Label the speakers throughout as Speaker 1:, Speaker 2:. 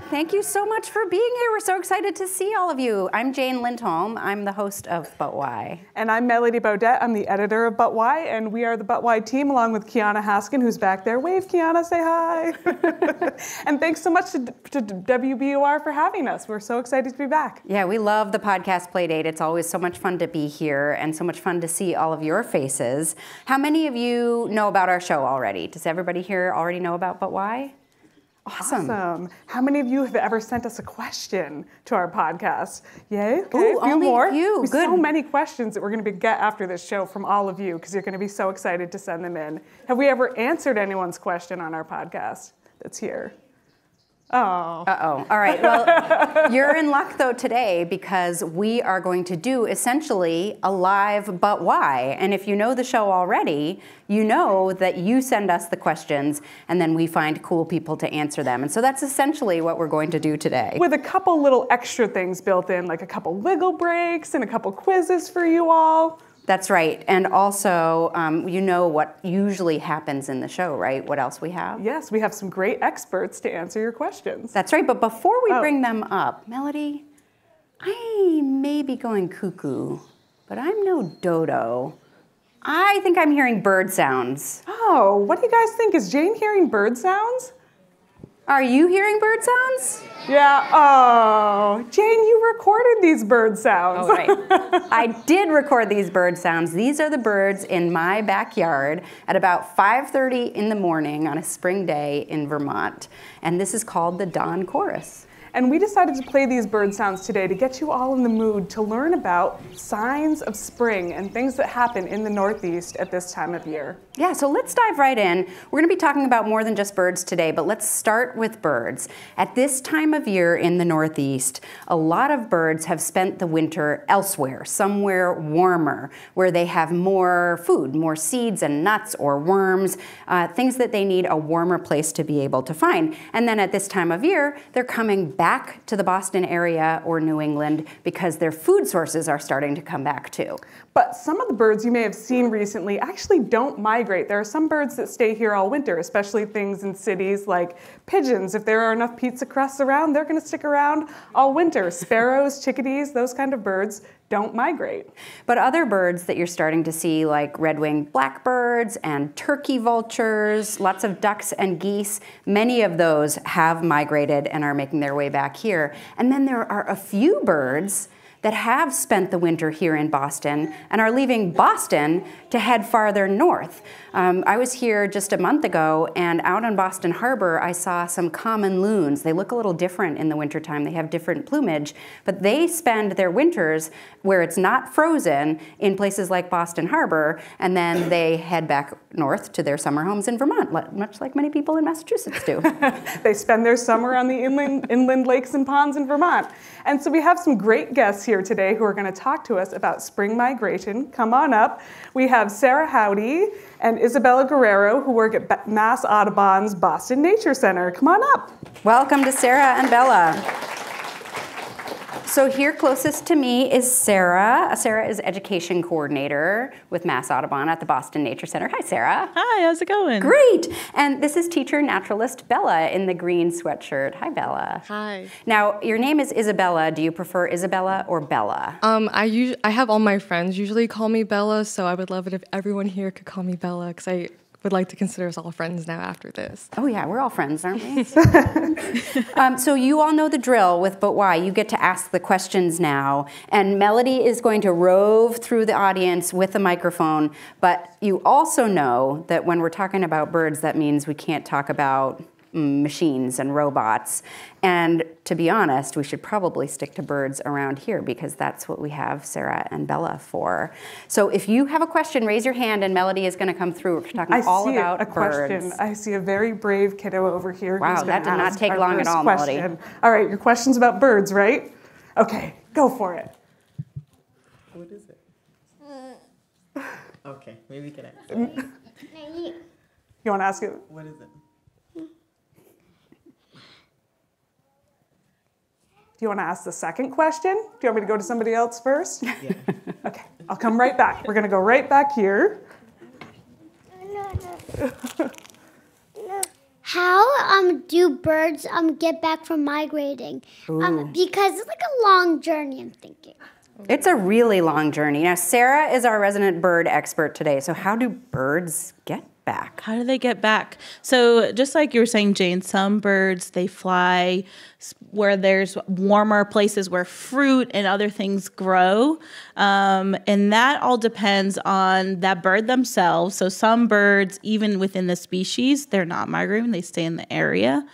Speaker 1: Thank you so much for being here. We're so excited to see all of you. I'm Jane Lindholm. I'm the host of But Why.
Speaker 2: And I'm Melody Beaudet. I'm the editor of But Why, and we are the But Why team along with Kiana Haskin, who's back there. Wave, Kiana, say hi. And thanks so much to WBUR for having us. We're so excited to be back.
Speaker 1: Yeah, we love the podcast Playdate. It's always so much fun to be here and so much fun to see all of your faces. How many of you know about our show already? Does everybody here already know about But Why? Awesome.
Speaker 2: How many of you have ever sent us a question to our podcast? Yay? Okay,
Speaker 1: Ooh,
Speaker 2: a few
Speaker 1: only
Speaker 2: more.
Speaker 1: A few.
Speaker 2: Good.
Speaker 1: Good.
Speaker 2: So many questions that we're going to get after this show from all of you because you're going to be so excited to send them in. Have we ever answered anyone's question on our podcast that's here? Oh.
Speaker 1: Uh-oh. All right. Well, you're in luck, though, today because we are going to do essentially a live But Why. And if you know the show already, you know that you send us the questions and then we find cool people to answer them. And so that's essentially what we're going to do today.
Speaker 2: With a couple little extra things built in, like a couple wiggle breaks and a couple quizzes for you all.
Speaker 1: That's right. And also, you know what usually happens in the show, right? What else we have?
Speaker 2: Yes, we have some great experts to answer your questions.
Speaker 1: That's right. But before we bring them up, Melody, I may be going cuckoo, but I'm no dodo. I think I'm hearing bird sounds.
Speaker 2: Oh, what do you guys think? Is Jane hearing bird sounds?
Speaker 1: Are you hearing bird sounds?
Speaker 2: Yeah. Oh, Jane, you recorded these bird sounds.
Speaker 1: Oh, right. I did record these bird sounds. These are the birds in my backyard at about 5:30 in the morning on a spring day in Vermont. And this is called the Dawn Chorus.
Speaker 2: And we decided to play these bird sounds today to get you all in the mood to learn about signs of spring and things that happen in the Northeast at this time of year.
Speaker 1: Yeah, so let's dive right in. We're going to be talking about more than just birds today, but let's start with birds. At this time of year in the Northeast, a lot of birds have spent the winter elsewhere, somewhere warmer, where they have more food, more seeds and nuts or worms, things that they need a warmer place to be able to find. And then at this time of year, they're coming back to the Boston area or New England because their food sources are starting to come back too.
Speaker 2: But some of the birds you may have seen recently actually don't migrate. There are some birds that stay here all winter, especially things in cities like pigeons. If there are enough pizza crusts around, they're going to stick around all winter. Sparrows, chickadees, those kind of birds don't migrate.
Speaker 1: But other birds that you're starting to see, like red-winged blackbirds and turkey vultures, lots of ducks and geese, many of those have migrated and are making their way back here. And then there are a few birds that have spent the winter here in Boston and are leaving Boston to head farther north. I was here just a month ago, and out on Boston Harbor, I saw some common loons. They look a little different in the wintertime. They have different plumage, but they spend their winters where it's not frozen in places like Boston Harbor, and then they head back north to their summer homes in Vermont, much like many people in Massachusetts do.
Speaker 2: They spend their summer on the inland lakes and ponds in Vermont. And so we have some great guests here today who are going to talk to us about spring migration. Come on up. We have Sarah Howdy and Isabella Guerrero, who work at Mass Audubon's Boston Nature Center. Come on up.
Speaker 1: Welcome to Sarah and Bella. So here closest to me is Sarah. Sarah is education coordinator with Mass Audubon at the Boston Nature Center. Hi, Sarah.
Speaker 3: Hi, how's it going?
Speaker 1: Great. And this is teacher naturalist Bella in the green sweatshirt. Hi, Bella.
Speaker 3: Hi.
Speaker 1: Now, your name is Isabella. Do you prefer Isabella or Bella?
Speaker 3: I have all my friends usually call me Bella, so I would love it if everyone here could call me Bella, because I would like to consider us all friends now after this.
Speaker 1: Oh yeah, we're all friends, aren't we? So you all know the drill with But Why. You get to ask the questions now, and Melody is going to rove through the audience with a microphone, but you also know that when we're talking about birds, that means we can't talk about machines and robots. And to be honest, we should probably stick to birds around here because that's what we have Sarah and Bella for. So if you have a question, raise your hand and Melody is going to come through. We're talking all about birds.
Speaker 2: I see a very brave kiddo over here.
Speaker 1: Wow, that did not take long at all, Melody.
Speaker 2: All right, your question's about birds, right? Okay, go for it.
Speaker 4: What is it? Okay, maybe you can ask.
Speaker 2: You want to ask it?
Speaker 4: What is it?
Speaker 2: Do you want to ask the second question? Do you want me to go to somebody else first?
Speaker 4: Yeah.
Speaker 2: Okay, I'll come right back. We're going to go right back here.
Speaker 5: how do birds get back from migrating? Because it's like a long journey, I'm thinking.
Speaker 1: It's a really long journey. Now, Sarah is our resident bird expert today. So how do birds get back?
Speaker 6: How do they get back? So just like you were saying, Jane, some birds, they fly where there's warmer places where fruit and other things grow. And that all depends on that bird themselves. So some birds, even within the species, they're not migrating. They stay in the area.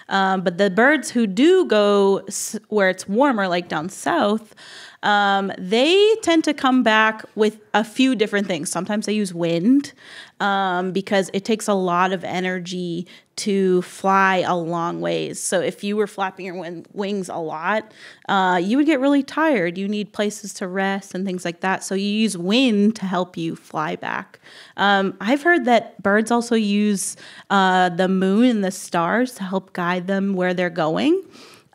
Speaker 6: But the birds who do go where it's warmer, like down south, they tend to come back with a few different things. Sometimes they use wind because it takes a lot of energy to fly a long ways. So if you were flapping your wings a lot, you would get really tired. You need places to rest and things like that. So you use wind to help you fly back. I've heard that birds also use the moon and the stars to help guide them where they're going.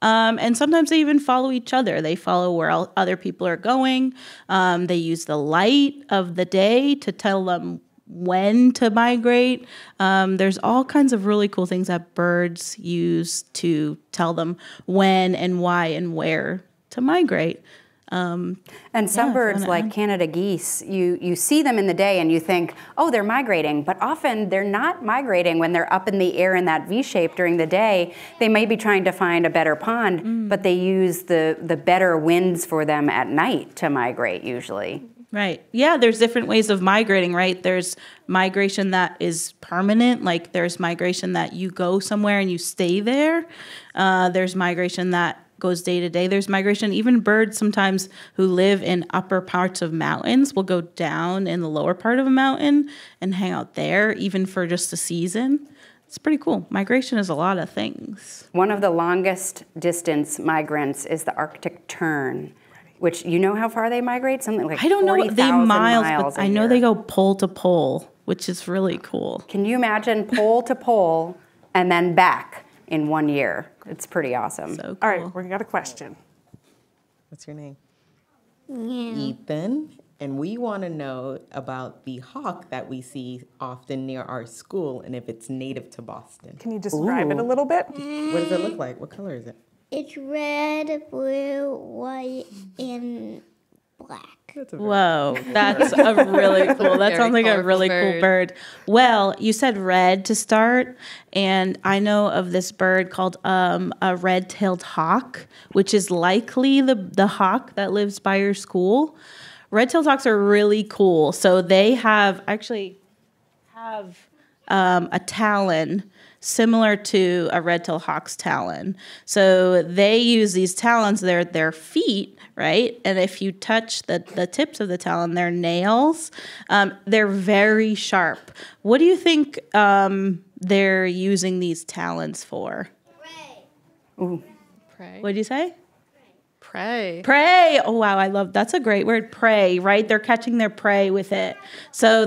Speaker 6: And sometimes they even follow each other. They follow where other people are going. They use the light of the day to tell them when to migrate. There's all kinds of really cool things that birds use to tell them when and why and where to migrate.
Speaker 1: And some birds, like Canada geese, you see them in the day and you think, oh, they're migrating. But often they're not migrating when they're up in the air in that V shape during the day. They may be trying to find a better pond, but they use the better winds for them at night to migrate usually.
Speaker 6: Right. Yeah, there's different ways of migrating, right? There's migration that is permanent, like there's migration that you go somewhere and you stay there. There's migration that goes day to day. There's migration. Even birds sometimes who live in upper parts of mountains will go down in the lower part of a mountain and hang out there, even for just a season. It's pretty cool. Migration is a lot of things.
Speaker 1: One of the longest distance migrants is the Arctic tern, which you know how far they migrate? Something like 40,000
Speaker 6: I don't know what they miles, but I know
Speaker 1: year.
Speaker 6: they go pole to pole, which is really cool.
Speaker 1: Can you imagine pole to pole and then back in 1 year? It's pretty awesome.
Speaker 6: So cool.
Speaker 2: All right, we got a question.
Speaker 4: What's your name?
Speaker 5: Yeah.
Speaker 4: Ethan. And we want to know about the hawk that we see often near our school and if it's native to Boston.
Speaker 2: Can you describe it a little bit?
Speaker 4: What does it look like? What color is it?
Speaker 5: It's red, blue, white, and black.
Speaker 6: Whoa, that's a really cool. That
Speaker 3: Very
Speaker 6: sounds like a
Speaker 3: colorful
Speaker 6: really cool bird. Well, you said red to start, and I know of this bird called a red-tailed hawk, which is likely the hawk that lives by your school. Red-tailed hawks are really cool. So they actually have a talon similar to a red-tailed hawk's talon. So they use these talons, they're their feet, right? And if you touch the tips of the talon, their nails, they're very sharp. What do you think they're using these talons for?
Speaker 1: Ooh.
Speaker 3: Prey.
Speaker 6: What did you say?
Speaker 3: Prey.
Speaker 6: Prey. Oh, wow. That's a great word. Prey, right? They're catching their prey with it. So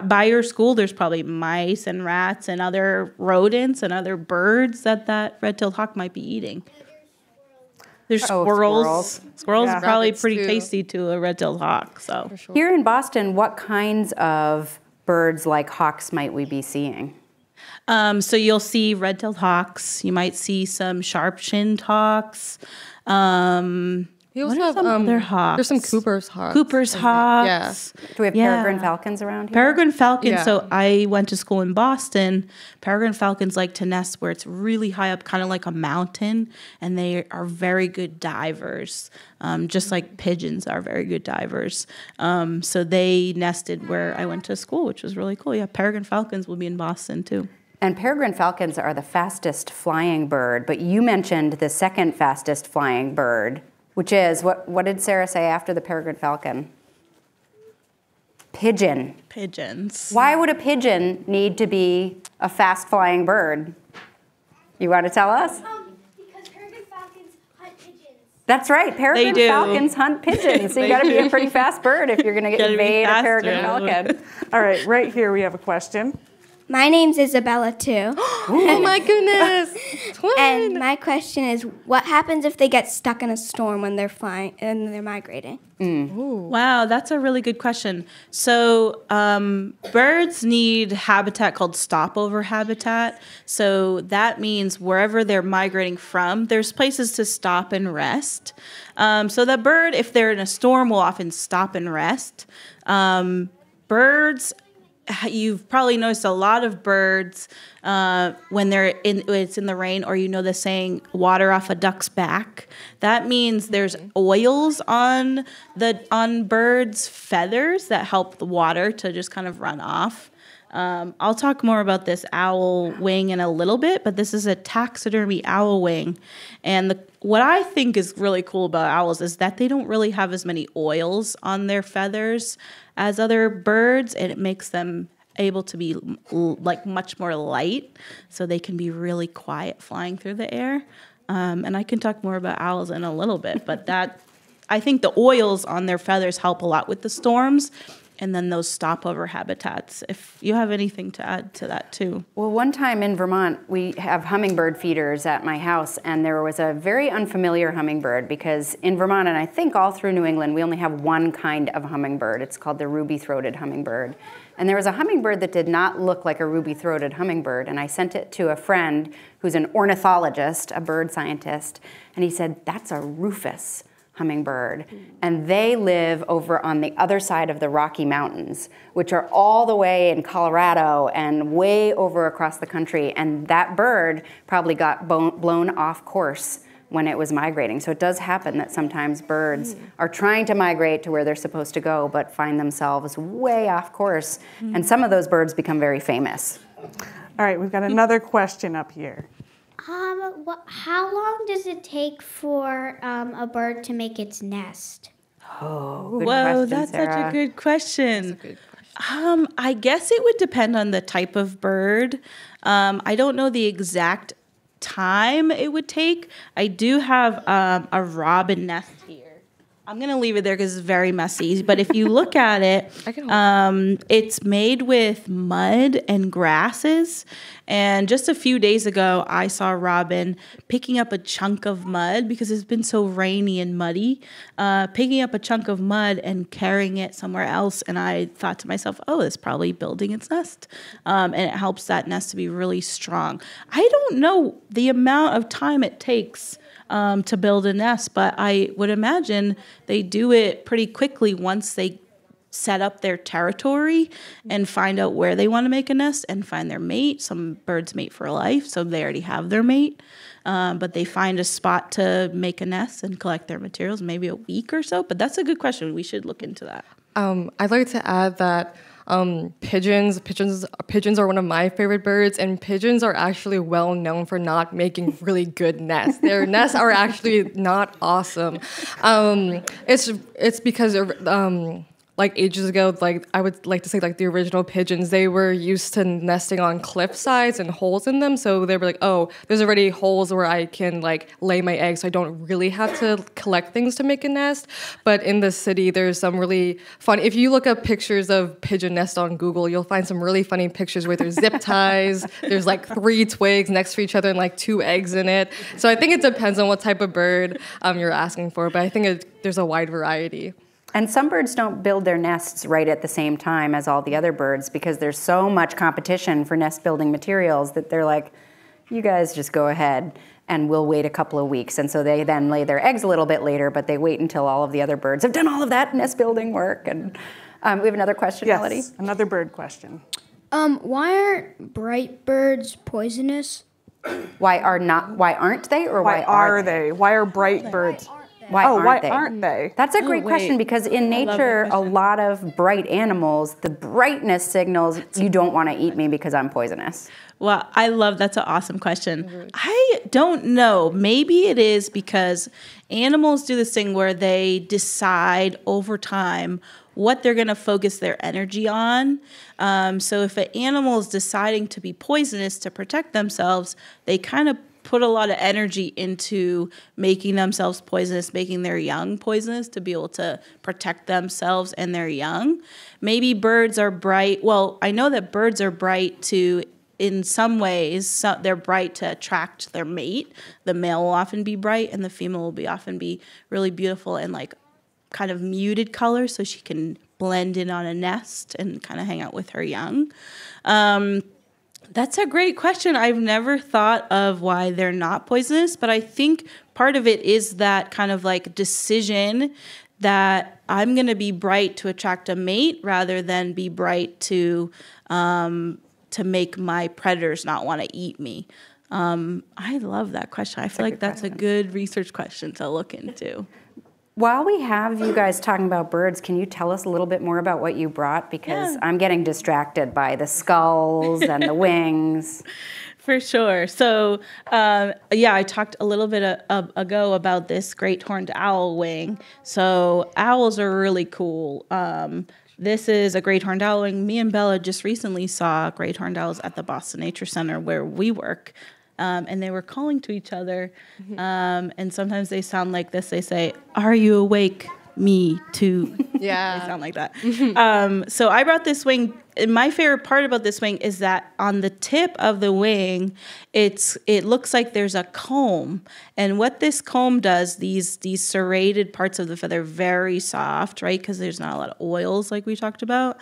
Speaker 6: by your school, there's probably mice and rats and other rodents and other birds that red-tailed hawk might be eating. There's squirrels. Squirrels
Speaker 2: Yeah.
Speaker 6: are probably
Speaker 3: Rabbits,
Speaker 6: pretty
Speaker 3: too.
Speaker 6: tasty to a red-tailed hawk. So
Speaker 3: For sure.
Speaker 1: Here in Boston, what kinds of birds like hawks might we be seeing?
Speaker 6: So you'll see red-tailed hawks. You might see some sharp-shinned hawks.
Speaker 3: We also
Speaker 6: What are
Speaker 3: have
Speaker 6: some other hawks?
Speaker 3: There's some Cooper's hawks.
Speaker 6: Cooper's hawks.
Speaker 1: Do we have
Speaker 6: Yeah.
Speaker 1: peregrine falcons around here?
Speaker 6: Peregrine falcons.
Speaker 3: Yeah.
Speaker 6: So I went to school in Boston. Peregrine falcons like to nest where it's really high up, kind of like a mountain, and they are very good divers, just like pigeons are very good divers. So they nested where I went to school, which was really cool. Yeah, peregrine falcons will be in Boston too.
Speaker 1: And peregrine falcons are the fastest flying bird, but you mentioned the second fastest flying bird, which is, what did Sarah say after the peregrine falcon? Pigeon.
Speaker 6: Pigeons.
Speaker 1: Why would a pigeon need to be a fast flying bird? You want to tell us?
Speaker 5: Because peregrine falcons hunt pigeons.
Speaker 1: That's right, peregrine
Speaker 6: do.
Speaker 1: falcons hunt pigeons, so you got to be a pretty fast bird if you're going to
Speaker 6: Gotta be
Speaker 1: invade a
Speaker 6: faster.
Speaker 1: peregrine falcon.
Speaker 2: All right, right here we have a question.
Speaker 7: My name's Isabella too.
Speaker 3: Oh my goodness. Twin.
Speaker 7: And my question is, what happens if they get stuck in a storm when they're flying and they're migrating?
Speaker 6: Wow, that's a really good question. So birds need habitat called stopover habitat. So that means wherever they're migrating from, there's places to stop and rest. So the bird, if they're in a storm, will often stop and rest. Birds, you've probably noticed a lot of birds when it's in the rain, or the saying "water off a duck's back." That means there's oils on birds' feathers that help the water to just kind of run off. I'll talk more about this owl wing in a little bit, but this is a taxidermy owl wing, and what I think is really cool about owls is that they don't really have as many oils on their feathers as other birds, and it makes them able to be like much more light, so they can be really quiet flying through the air. And I can talk more about owls in a little bit, but I think the oils on their feathers help a lot with the storms, and then those stopover habitats. If you have anything to add to that too.
Speaker 1: Well, one time in Vermont, we have hummingbird feeders at my house, and there was a very unfamiliar hummingbird because in Vermont, and I think all through New England, we only have one kind of hummingbird. It's called the ruby-throated hummingbird. And there was a hummingbird that did not look like a ruby-throated hummingbird, and I sent it to a friend who's an ornithologist, a bird scientist, and he said, "That's a rufous hummingbird." And they live over on the other side of the Rocky Mountains, which are all the way in Colorado and way over across the country. And that bird probably got blown off course when it was migrating. So it does happen that sometimes birds are trying to migrate to where they're supposed to go, but find themselves way off course. And some of those birds become very famous.
Speaker 2: All right, we've got another question up here.
Speaker 5: How long does it take for a bird to make its nest?
Speaker 1: Oh, good
Speaker 6: Whoa,
Speaker 1: question,
Speaker 6: that's
Speaker 1: Sarah.
Speaker 6: such a good question. I guess it would depend on the type of bird. I don't know the exact time it would take. I do have a robin nest here. I'm going to leave it there because it's very messy. But if you look at it, it's made with mud and grasses. And just a few days ago, I saw a robin picking up a chunk of mud because it's been so rainy and muddy, picking up a chunk of mud and carrying it somewhere else. And I thought to myself, oh, it's probably building its nest. And it helps that nest to be really strong. I don't know the amount of time it takes to build a nest, but I would imagine they do it pretty quickly once they set up their territory and find out where they want to make a nest and find their mate. Some birds mate for life, so they already have their mate, but they find a spot to make a nest and collect their materials, maybe a week or so. But that's a good question. We should look into that.
Speaker 3: I'd like to add that pigeons are one of my favorite birds, and pigeons are actually well known for not making really good nests. Their nests are actually not awesome. It's because like ages ago, like I would like to say, like the original pigeons, they were used to nesting on cliff sides and holes in them. So they were like, oh, there's already holes where I can like lay my eggs, so I don't really have to collect things to make a nest. But in the city, there's some really fun. If you look up pictures of pigeon nest on Google, you'll find some really funny pictures where there's zip ties. There's like 3 twigs next to each other and like 2 eggs in it. So I think it depends on what type of bird you're asking for, but I think there's a wide variety.
Speaker 1: And some birds don't build their nests right at the same time as all the other birds because there's so much competition for nest building materials that they're like, you guys just go ahead and we'll wait a couple of weeks. And so they then lay their eggs a little bit later, but they wait until all of the other birds have done all of that nest building work. And we have another question, Melody?
Speaker 2: Yes, another bird question.
Speaker 8: Why aren't bright birds poisonous?
Speaker 1: Why aren't they, or why are they?
Speaker 2: Why are bright birds?
Speaker 1: Why aren't
Speaker 2: aren't they?
Speaker 1: That's a great question because in nature, a lot of bright animals, the brightness signals you don't want to eat me because I'm poisonous.
Speaker 6: Well, I love that's an awesome question. I don't know. Maybe it is because animals do this thing where they decide over time what they're going to focus their energy on. So if an animal is deciding to be poisonous to protect themselves, they kind of put a lot of energy into making themselves poisonous, making their young poisonous to be able to protect themselves and their young. Maybe birds are bright. Well, I know that birds are bright to, in some ways, they're bright to attract their mate. The male will often be bright and the female will often be really beautiful and like kind of muted colors so she can blend in on a nest and kind of hang out with her young. That's a great question. I've never thought of why they're not poisonous, but I think part of it is that kind of like decision that I'm going to be bright to attract a mate rather than be bright to make my predators not want to eat me. I love that question. I feel like that's a good research question to look into.
Speaker 1: While we have you guys talking about birds, can you tell us a little bit more about what you brought? Because I'm getting distracted by the skulls and the wings.
Speaker 6: For sure. So, I talked a little bit ago about this great horned owl wing. So owls are really cool. This is a great horned owl wing. Me and Bella just recently saw great horned owls at the Boston Nature Center where we work. And they were calling to each other. And sometimes they sound like this. They say, "Are you awake? Me too."
Speaker 3: Yeah.
Speaker 6: They sound like that. So I brought this wing. And my favorite part about this wing is that on the tip of the wing, it looks like there's a comb. And what this comb does, these serrated parts of the feather, very soft, right? Because there's not a lot of oils like we talked about.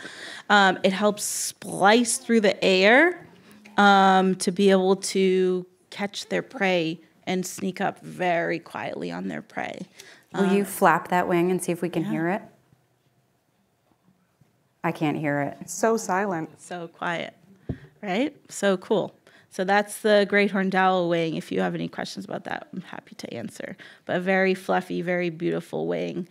Speaker 6: It helps splice through the air to be able to catch their prey and sneak up very quietly on their prey.
Speaker 1: Will you flap that wing and see if we can hear it? I can't hear it.
Speaker 2: So silent.
Speaker 6: So quiet, right? So cool. So that's the great horned owl wing. If you have any questions about that, I'm happy to answer. But a very fluffy, very beautiful wing.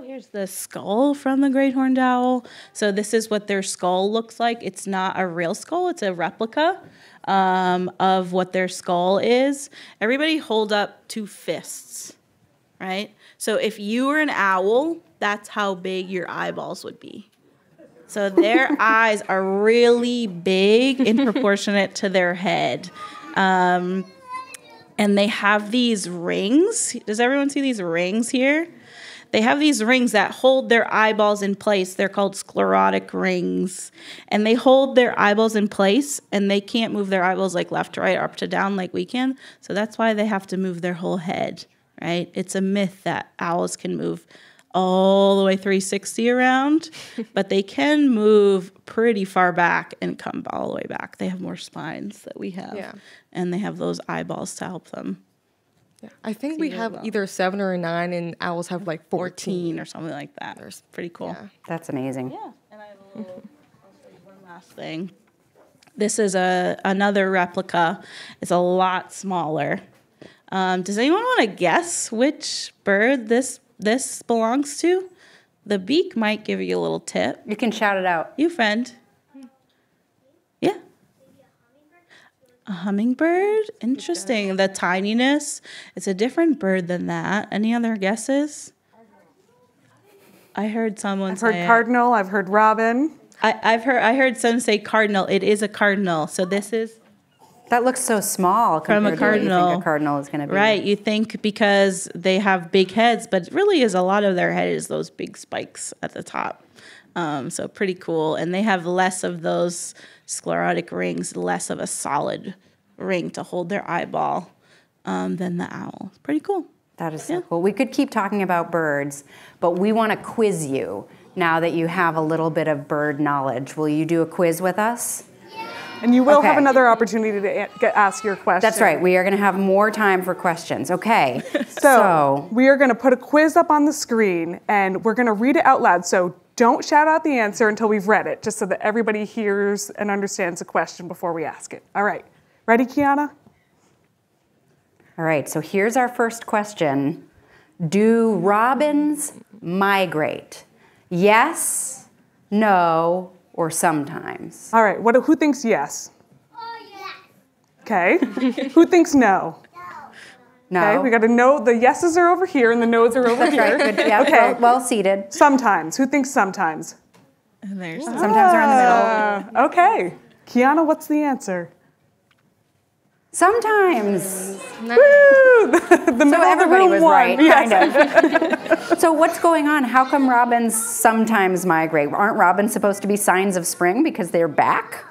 Speaker 6: Here's the skull from the great horned owl. So this is what their skull looks like. It's not a real skull. It's a replica of what their skull is. Everybody hold up 2 fists, right? So if you were an owl, that's how big your eyeballs would be. So their eyes are really big and proportionate to their head. And they have these rings. Does everyone see these rings here? They have these rings that hold their eyeballs in place. They're called sclerotic rings. And they hold their eyeballs in place, and they can't move their eyeballs like left to right or up to down like we can. So that's why they have to move their whole head, right? It's a myth that owls can move all the way 360 around, but they can move pretty far back and come all the way back. They have more spines that we have, and they have those eyeballs to help them.
Speaker 3: Yeah. I think we have either 7 or 9, and owls have like 14
Speaker 6: or something like that. It's pretty cool.
Speaker 3: Yeah.
Speaker 1: That's amazing.
Speaker 6: Yeah, and I have a little, I'll show you one last thing. This is another replica. It's a lot smaller. Does anyone want to guess which bird this belongs to? The beak might give you a little tip.
Speaker 1: You can shout it out.
Speaker 6: You, friend. Yeah. A hummingbird? Interesting. The tininess. It's a different bird than that. Any other guesses? I heard someone say.
Speaker 2: I've heard cardinal. I've heard robin.
Speaker 6: I heard someone say cardinal. It is a cardinal. So this is.
Speaker 1: That looks so small compared to what you think a cardinal is going to be.
Speaker 6: Right. You think because they have big heads, but really is a lot of their head is those big spikes at the top. So pretty cool. And they have less of those sclerotic rings, less of a solid ring to hold their eyeball than the owl. It's pretty cool.
Speaker 1: That is so cool. We could keep talking about birds, but we want to quiz you now that you have a little bit of bird knowledge. Will you do a quiz with us?
Speaker 2: And you will have another opportunity to ask your question.
Speaker 1: That's right. We are going to have more time for questions. Okay.
Speaker 2: So we are going to put a quiz up on the screen, and we're going to read it out loud. So don't shout out the answer until we've read it, just so that everybody hears and understands the question before we ask it. All right. Ready, Kiana?
Speaker 1: All right. So here's our first question. Do robins migrate? Yes, no, or sometimes?
Speaker 2: All right. Who thinks yes?
Speaker 5: Oh, yeah.
Speaker 2: Okay. Who thinks no?
Speaker 1: No.
Speaker 2: Okay, we got to know the yeses are over here and the no's are over here.
Speaker 1: Right. Good. Yeah,
Speaker 2: okay.
Speaker 1: well seated.
Speaker 2: Sometimes. Who thinks sometimes?
Speaker 6: And there's
Speaker 1: Sometimes they're in the middle.
Speaker 2: Okay. Kiana, what's the answer?
Speaker 1: Sometimes.
Speaker 2: Woo! The middle of the
Speaker 1: everybody
Speaker 2: room
Speaker 1: was
Speaker 2: won.
Speaker 1: right,
Speaker 2: Yes.
Speaker 1: kind of. So what's going on? How come robins sometimes migrate? Aren't robins supposed to be signs of spring because they're back?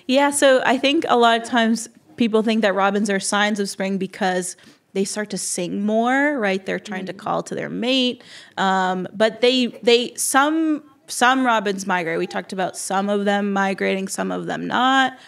Speaker 6: Yeah, so I think a lot of times people think that robins are signs of spring because they start to sing more, right? They're trying to call to their mate. But some robins migrate. We talked about some of them migrating, some of them not.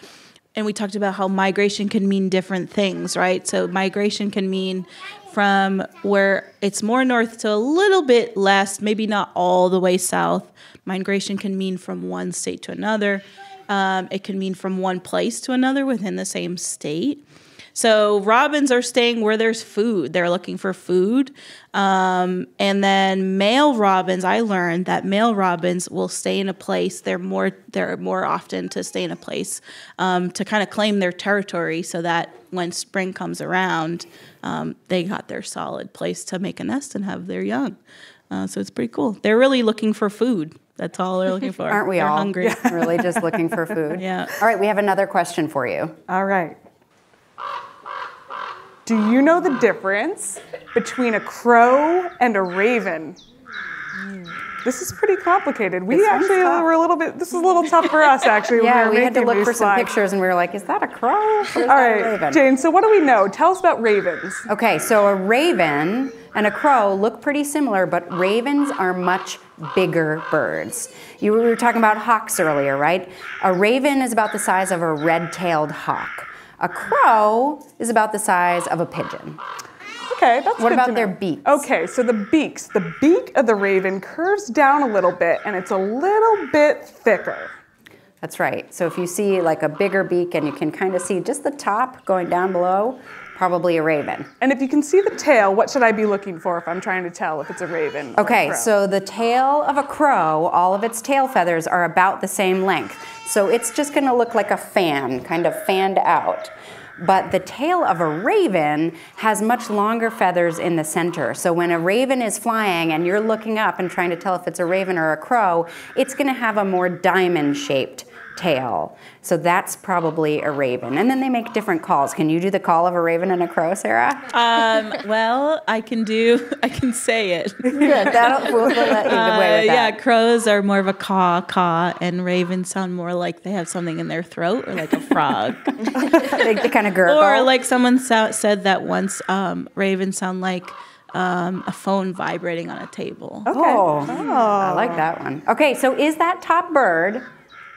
Speaker 6: And we talked about how migration can mean different things, right? So migration can mean from where it's more north to a little bit less, maybe not all the way south. Migration can mean from one state to another. It can mean from one place to another within the same state. So robins are staying where there's food. They're looking for food. And then male robins, I learned that male robins will stay in a place. They're more often to stay in a place to kind of claim their territory so that when spring comes around, they got their solid place to make a nest and have their young. So it's pretty cool. They're really looking for food. That's all they're looking for.
Speaker 1: Aren't we
Speaker 6: They're
Speaker 1: all
Speaker 6: hungry.
Speaker 1: really just looking for food?
Speaker 6: Yeah.
Speaker 1: All right, we have another question for you.
Speaker 2: All right. Do you know the difference between a crow and a raven? This is pretty complicated. We actually were a little bit, this is a little tough for us actually.
Speaker 1: Yeah,
Speaker 2: when
Speaker 1: we had to
Speaker 2: making
Speaker 1: look
Speaker 2: these
Speaker 1: for some
Speaker 2: slides.
Speaker 1: pictures and we were like, is that a crow or is
Speaker 2: All
Speaker 1: that a
Speaker 2: right,
Speaker 1: raven?
Speaker 2: Jane, so what do we know? Tell us about ravens.
Speaker 1: Okay, so a raven and a crow look pretty similar, but ravens are much bigger birds. We were talking about hawks earlier, right? A raven is about the size of a red-tailed hawk. A crow is about the size of a pigeon.
Speaker 2: Okay, that's
Speaker 1: What
Speaker 2: good
Speaker 1: about
Speaker 2: to
Speaker 1: their
Speaker 2: know.
Speaker 1: beaks?
Speaker 2: Okay, so the beaks. The beak of the raven curves down a little bit and it's a little bit thicker.
Speaker 1: That's right. So if you see like a bigger beak and you can kind of see just the top going down below, probably a raven.
Speaker 2: And if you can see the tail, what should I be looking for if I'm trying to tell if it's a raven or a
Speaker 1: Okay,
Speaker 2: crow?
Speaker 1: so the tail of a crow, all of its tail feathers are about the same length. So it's just going to look like a fan, kind of fanned out. But the tail of a raven has much longer feathers in the center. So when a raven is flying and you're looking up and trying to tell if it's a raven or a crow, it's going to have a more diamond-shaped tail. So that's probably a raven. And then they make different calls. Can you do the call of a raven and a crow, Sarah?
Speaker 6: Well, I can say it.
Speaker 1: Good. We'll let you away with that.
Speaker 6: Yeah, crows are more of a caw, caw, and ravens sound more like they have something in their throat or like a frog.
Speaker 1: They kind of gurgle.
Speaker 6: Or like someone said that once, ravens sound like a phone vibrating on a table.
Speaker 2: Okay.
Speaker 1: I like that one. Okay, so is that top bird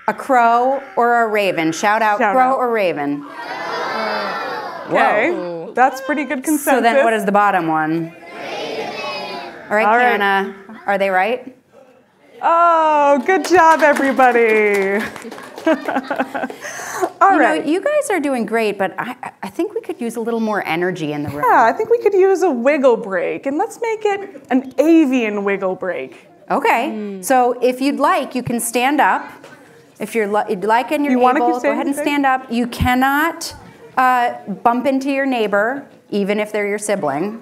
Speaker 1: a crow or a raven? Shout out,
Speaker 2: Shout
Speaker 1: crow
Speaker 2: out.
Speaker 1: or raven.
Speaker 2: Okay, that's pretty good consensus.
Speaker 1: So then what is the bottom one? All right,
Speaker 2: All right.
Speaker 1: Kiana, are they right?
Speaker 2: Oh, good job, everybody. All right.
Speaker 1: You guys are doing great, but I think we could use a little more energy in the room.
Speaker 2: Yeah, I think we could use a wiggle break, and let's make it an avian wiggle break.
Speaker 1: Okay, so if you'd like, you can stand up. If you'd like and you're
Speaker 2: wanna
Speaker 1: able,
Speaker 2: keep
Speaker 1: go ahead and
Speaker 2: standing?
Speaker 1: stand up. You cannot bump into your neighbor, even if they're your sibling.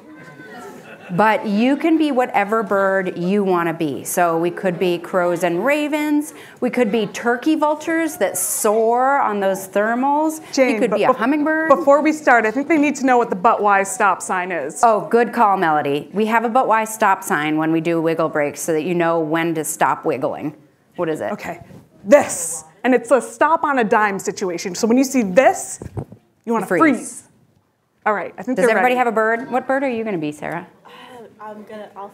Speaker 1: But you can be whatever bird you want to be. So we could be crows and ravens. We could be turkey vultures that soar on those thermals.
Speaker 2: Jane,
Speaker 1: you could
Speaker 2: but
Speaker 1: be a hummingbird.
Speaker 2: Before we start, I think they need to know what the butt-wise stop sign is.
Speaker 1: Oh, good call, Melody. We have a but-why stop sign when we do wiggle breaks so that you know when to stop wiggling. What is it?
Speaker 2: Okay, this. And it's a stop on a dime situation. So when you see this, you want to freeze. All right, I think
Speaker 1: Does
Speaker 2: they're
Speaker 1: everybody
Speaker 2: ready.
Speaker 1: have a bird? What bird are you going to be, Sarah?
Speaker 6: I'll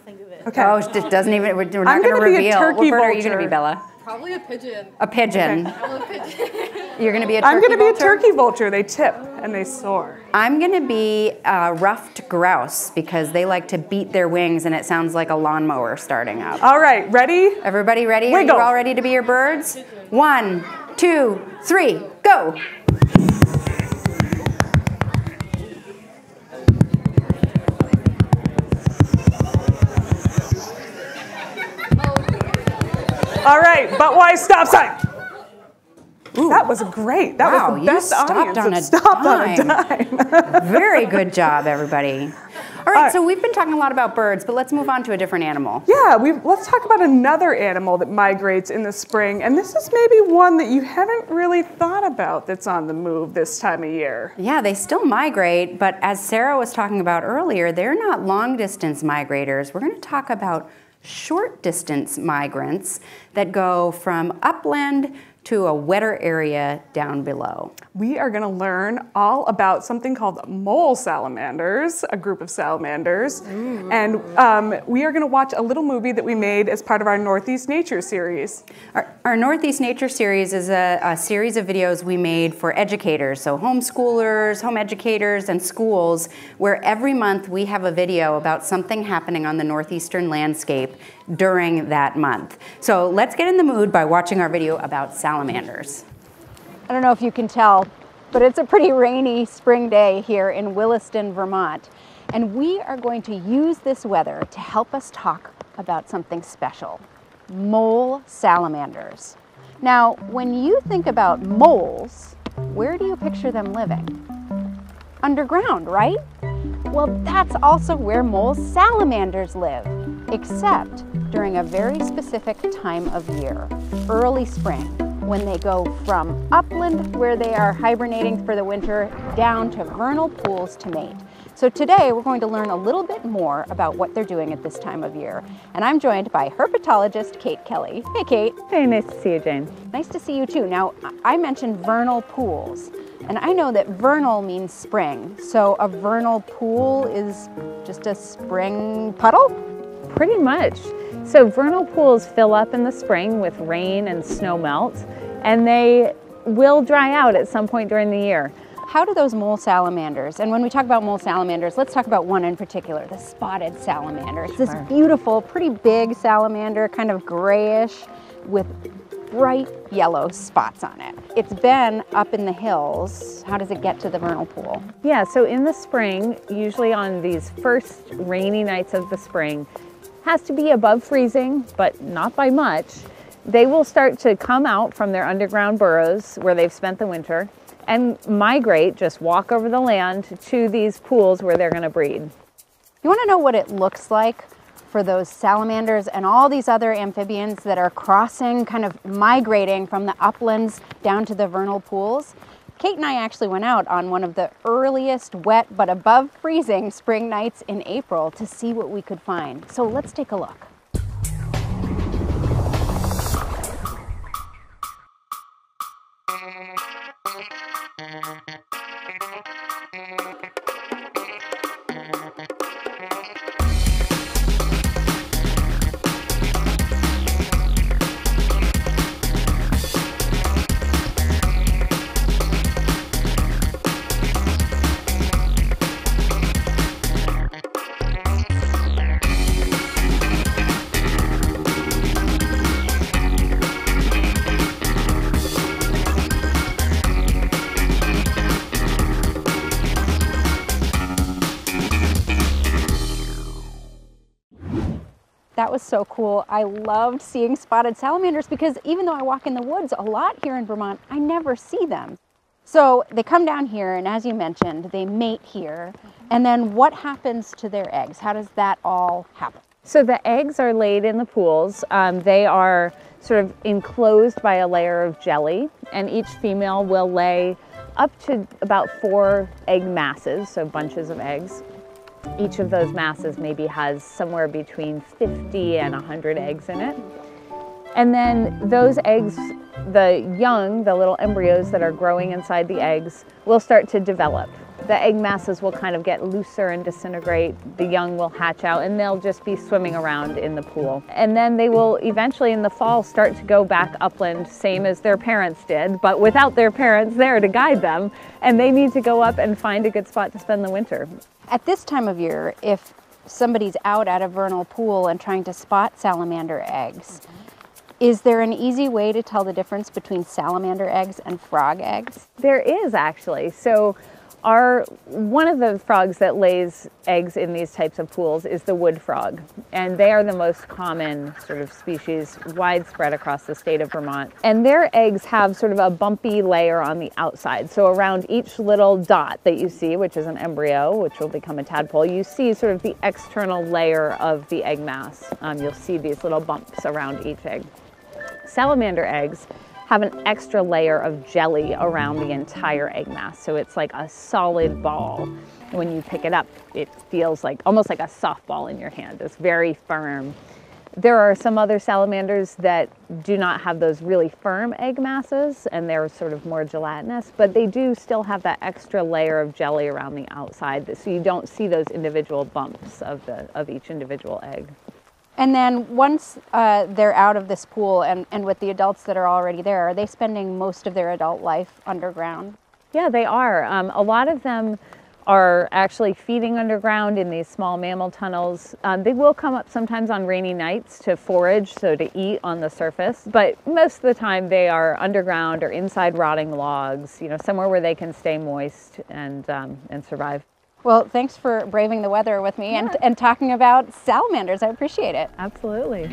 Speaker 6: think of it.
Speaker 2: Okay.
Speaker 1: Oh, it doesn't even, we're not
Speaker 2: I'm
Speaker 1: going to
Speaker 2: gonna be a
Speaker 1: reveal.
Speaker 2: turkey
Speaker 1: What bird are you going to
Speaker 2: vulture.
Speaker 1: be, Bella?
Speaker 3: Probably a pigeon.
Speaker 1: A pigeon. You're going to be a turkey
Speaker 2: I'm going to be a
Speaker 1: vulture?
Speaker 2: turkey vulture. They tip and they soar.
Speaker 1: I'm going to be a ruffed grouse because they like to beat their wings and it sounds like a lawnmower starting up.
Speaker 2: All right, ready?
Speaker 1: Everybody ready?
Speaker 2: Wiggle.
Speaker 1: Are you all ready to be your birds? 1, 2, 3, go.
Speaker 2: All right, butt-wise stop sign. That was great. That
Speaker 1: Wow,
Speaker 2: was the
Speaker 1: you
Speaker 2: best
Speaker 1: stopped
Speaker 2: audience
Speaker 1: on
Speaker 2: that
Speaker 1: a
Speaker 2: stopped on a
Speaker 1: dime.
Speaker 2: dime.
Speaker 1: Very good job, everybody. All right, so we've been talking a lot about birds, but let's move on to a different animal.
Speaker 2: Yeah, let's talk about another animal that migrates in the spring, and this is maybe one that you haven't really thought about that's on the move this time of year.
Speaker 1: Yeah, they still migrate, but as Sarah was talking about earlier, they're not long-distance migrators. We're going to talk about short-distance migrants that go from upland to a wetter area down below.
Speaker 2: We are going to learn all about something called mole salamanders, a group of salamanders. And we are going to watch a little movie that we made as part of our Northeast Nature series.
Speaker 1: Our Northeast Nature series is a series of videos we made for educators, so homeschoolers, home educators, and schools, where every month we have a video about something happening on the northeastern landscape during that month. So let's get in the mood by watching our video about salamanders. I don't know if you can tell, but it's a pretty rainy spring day here in Williston, Vermont. And we are going to use this weather to help us talk about something special: mole salamanders. Now, when you think about moles, where do you picture them living? Underground, right? Well, that's also where mole salamanders live, except during a very specific time of year, early spring, when they go from upland, where they are hibernating for the winter, down to vernal pools to mate. So today we're going to learn a little bit more about what they're doing at this time of year. And I'm joined by herpetologist Kate Kelly. Hey, Kate.
Speaker 9: Hey, nice to see you, Jane.
Speaker 1: Nice to see you too. Now, I mentioned vernal pools, and I know that vernal means spring. So a vernal pool is just a spring puddle?
Speaker 9: Pretty much. So vernal pools fill up in the spring with rain and snow melt, and they will dry out at some point during the year.
Speaker 1: How do those mole salamanders, and when we talk about mole salamanders, let's talk about one in particular, the spotted salamander. It's this beautiful, pretty big salamander, kind of grayish with bright yellow spots on it. It's been up in the hills. How does it get to the vernal pool?
Speaker 9: Yeah, so in the spring, usually on these first rainy nights of the spring, has to be above freezing, but not by much. They will start to come out from their underground burrows where they've spent the winter and migrate, just walk over the land to these pools where they're going to breed.
Speaker 1: You want to know what it looks like for those salamanders and all these other amphibians that are crossing, kind of migrating from the uplands down to the vernal pools? Kate and I actually went out on one of the earliest wet but above freezing spring nights in April to see what we could find. So let's take a look. That was so cool. I loved seeing spotted salamanders because even though I walk in the woods a lot here in Vermont, I never see them. So they come down here, and as you mentioned, they mate here. And then what happens to their eggs? How does that all happen?
Speaker 9: So the eggs are laid in the pools. They are sort of enclosed by a layer of jelly, and each female will lay up to about 4 egg masses, so bunches of eggs. Each of those masses maybe has somewhere between 50 and 100 eggs in it. And then those eggs, the young, the little embryos that are growing inside the eggs, will start to develop. The egg masses will kind of get looser and disintegrate. The young will hatch out, and they'll just be swimming around in the pool. And then they will eventually in the fall start to go back upland, same as their parents did, but without their parents there to guide them. And they need to go up and find a good spot to spend the winter.
Speaker 1: At this time of year, if somebody's out at a vernal pool and trying to spot salamander eggs, is there an easy way to tell the difference between salamander eggs and frog eggs?
Speaker 9: There is actually. So One of the frogs that lays eggs in these types of pools is the wood frog, and they are the most common sort of species widespread across the state of Vermont. And their eggs have sort of a bumpy layer on the outside. So around each little dot that you see, which is an embryo, which will become a tadpole, you see sort of the external layer of the egg mass. You'll see these little bumps around each egg. Salamander eggs have an extra layer of jelly around the entire egg mass. So it's like a solid ball. When you pick it up, it feels like almost like a softball in your hand. It's very firm. There are some other salamanders that do not have those really firm egg masses, and they're sort of more gelatinous, but they do still have that extra layer of jelly around the outside, so you don't see those individual bumps of each individual egg.
Speaker 1: And then once they're out of this pool and with the adults that are already there, are they spending most of their adult life underground?
Speaker 9: Yeah, they are. A lot of them are actually feeding underground in these small mammal tunnels. They will come up sometimes on rainy nights to forage, so to eat on the surface, but most of the time they are underground or inside rotting logs, somewhere where they can stay moist and survive.
Speaker 1: Well, thanks for braving the weather with me and talking about salamanders. I appreciate it.
Speaker 9: Absolutely.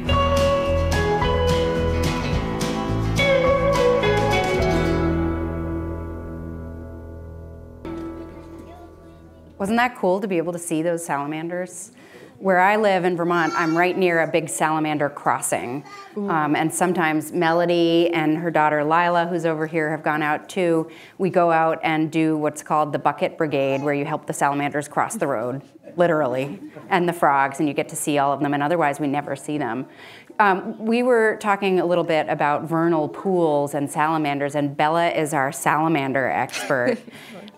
Speaker 1: Wasn't that cool to be able to see those salamanders? Where I live in Vermont, I'm right near a big salamander crossing. And sometimes Melody and her daughter Lila, who's over here, have gone out too. We go out and do what's called the bucket brigade, where you help the salamanders cross the road, literally, and the frogs, and you get to see all of them, and otherwise we never see them. We were talking a little bit about vernal pools and salamanders, and Bella is our salamander expert.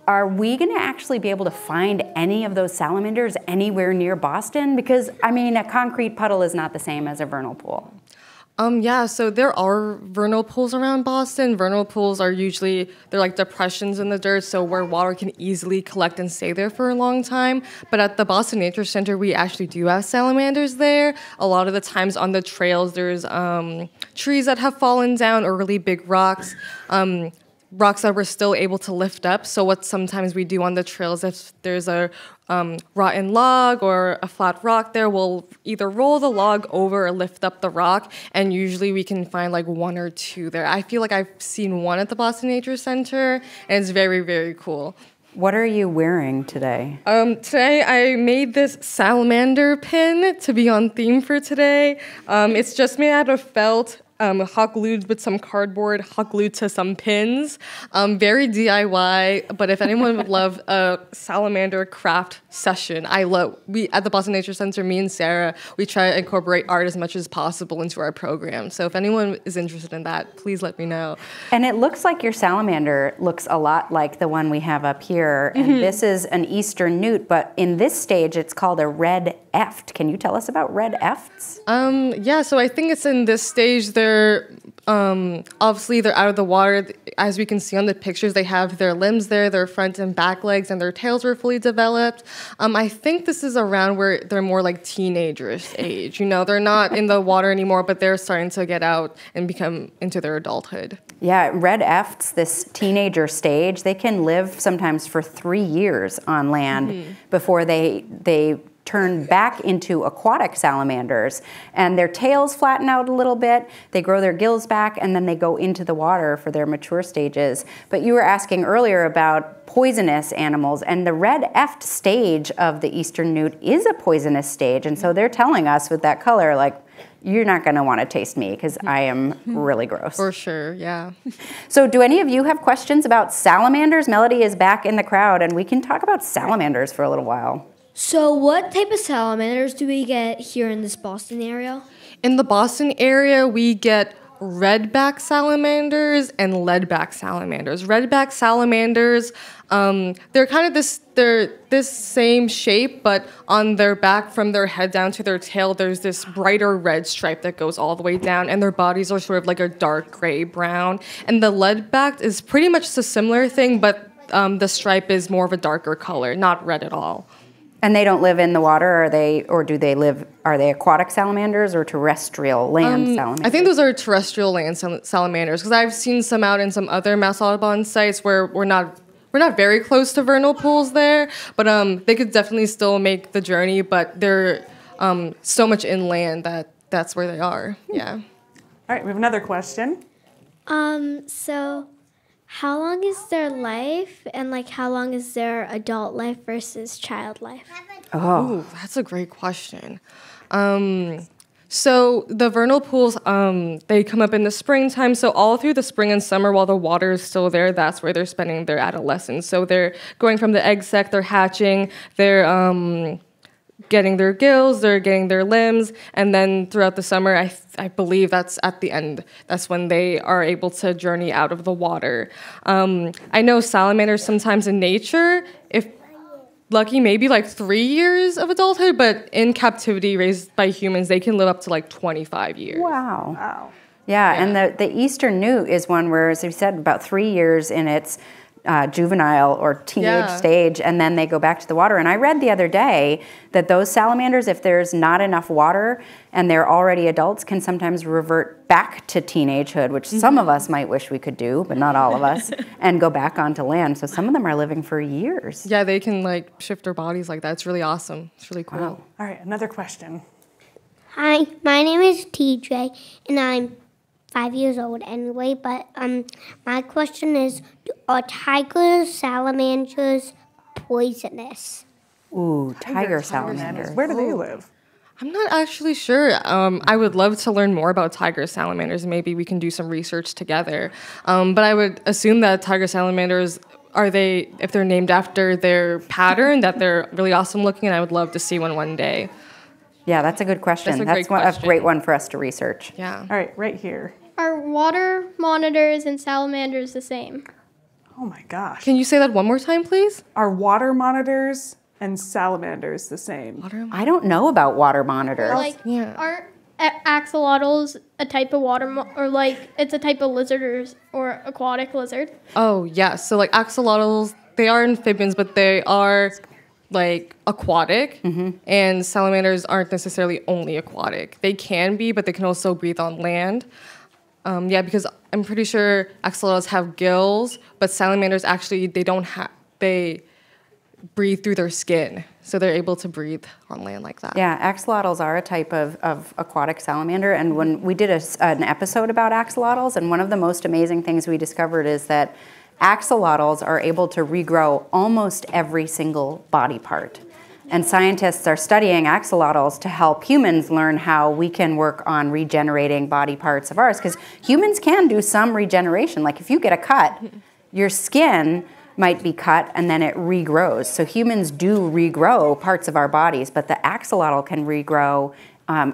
Speaker 1: Are we going to actually be able to find any of those salamanders anywhere near Boston? Because, I mean, a concrete puddle is not the same as a vernal pool.
Speaker 3: Yeah, so there are vernal pools around Boston. Vernal pools are usually, they're like depressions in the dirt, so where water can easily collect and stay there for a long time. But at the Boston Nature Center, we actually do have salamanders there. A lot of the times on the trails, there's trees that have fallen down or really big rocks. Rocks that we're still able to lift up. So what sometimes we do on the trails, if there's a rotten log or a flat rock there, we'll either roll the log over or lift up the rock, and usually we can find like one or two there. I feel like I've seen one at the Boston Nature Center, and it's very, very cool.
Speaker 1: What are you wearing today?
Speaker 3: Today I made this salamander pin to be on theme for today. It's just made out of felt, hot glued with some cardboard, hot glued to some pins. Very DIY, but if anyone would love a salamander craft session, we at the Boston Nature Center, me and Sarah, we try to incorporate art as much as possible into our program. So if anyone is interested in that, please let me know.
Speaker 1: And it looks like your salamander looks a lot like the one we have up here. And this is an eastern newt, but in this stage, it's called a red eft. Can you tell us about red efts?
Speaker 3: Yeah, so I think it's in this stage. Obviously they're out of the water. As we can see on the pictures, they have their limbs there, their front and back legs, and their tails were fully developed. I think this is around where they're more like teenagers age. They're not in the water anymore, but they're starting to get out and become into their adulthood.
Speaker 1: Yeah, red efts, this teenager stage, they can live sometimes for 3 years on land before they turn back into aquatic salamanders, and their tails flatten out a little bit, they grow their gills back, and then they go into the water for their mature stages. But you were asking earlier about poisonous animals, and the red eft stage of the eastern newt is a poisonous stage, and so they're telling us with that color, like, you're not going to want to taste me because I am really gross.
Speaker 3: For sure, yeah.
Speaker 1: So do any of you have questions about salamanders? Melody is back in the crowd, and we can talk about salamanders for a little while.
Speaker 8: So what type of salamanders do we get here in this Boston area?
Speaker 3: In the Boston area, we get redback salamanders and leadback salamanders. Redback salamanders, they're kind of this same shape, but on their back from their head down to their tail, there's this brighter red stripe that goes all the way down, and their bodies are sort of like a dark gray brown. And the leadback is pretty much a similar thing, but the stripe is more of a darker color, not red at all.
Speaker 1: And they don't live in the water, are they aquatic salamanders or terrestrial land salamanders?
Speaker 3: I think those are terrestrial land salamanders, because I've seen some out in some other Mass Audubon sites where we're not we're not very close to vernal pools there, but they could definitely still make the journey, but they're so much inland that's where they are. Yeah.
Speaker 2: All right, we have another question.
Speaker 5: So how long is their life, and like how long is their adult life versus child life?
Speaker 3: Oh, that's a great question. So the vernal pools, they come up in the springtime. So all through the spring and summer, while the water is still there, that's where they're spending their adolescence. So they're going from the egg sac, they're hatching, they're getting their gills, they're getting their limbs, and then throughout the summer, I believe that's at the end. That's when they are able to journey out of the water. I know salamanders sometimes in nature, if lucky, maybe like 3 years of adulthood, but in captivity raised by humans, they can live up to like 25 years.
Speaker 1: Wow.
Speaker 2: Wow.
Speaker 1: Yeah, and the eastern newt is one where, as you said, about 3 years in its juvenile or teenage stage, and then they go back to the water. And I read the other day that those salamanders, if there's not enough water and they're already adults, can sometimes revert back to teenagehood, which some of us might wish we could do, but not all of us, and go back onto land. So some of them are living for years.
Speaker 3: Yeah, they can like shift their bodies like that. It's really awesome. It's really cool.
Speaker 1: Wow.
Speaker 2: All right, another question.
Speaker 5: Hi, my name is TJ, and I'm 5 years old anyway, but my question is, are tigers, salamanders poisonous?
Speaker 1: Ooh, tiger salamanders.
Speaker 2: Where do they live?
Speaker 3: I'm not actually sure. I would love to learn more about tiger salamanders. Maybe we can do some research together. But I would assume that tiger salamanders, if they're named after their pattern, that they're really awesome looking, and I would love to see one day.
Speaker 1: Yeah, that's a good question.
Speaker 3: That's
Speaker 1: a great one for us to research.
Speaker 3: Yeah.
Speaker 2: All right, right here.
Speaker 10: Are water monitors and salamanders the same?
Speaker 2: Oh my gosh.
Speaker 3: Can you say that one more time, please?
Speaker 2: Are water monitors and salamanders the same?
Speaker 1: I don't know about water monitors.
Speaker 10: Like, aren't axolotls a type of or like it's a type of lizard or aquatic lizard?
Speaker 3: Oh, yeah. So like axolotls, they are amphibians, but they are like aquatic, and salamanders aren't necessarily only aquatic. They can be, but they can also breathe on land. Yeah, because I'm pretty sure axolotls have gills, but salamanders actually, they breathe through their skin. So they're able to breathe on land like that.
Speaker 1: Yeah, axolotls are a type of aquatic salamander. And when we did an episode about axolotls, and one of the most amazing things we discovered is that axolotls are able to regrow almost every single body part. And scientists are studying axolotls to help humans learn how we can work on regenerating body parts of ours. Because humans can do some regeneration. Like if you get a cut, your skin might be cut and then it regrows. So humans do regrow parts of our bodies, but the axolotl can regrow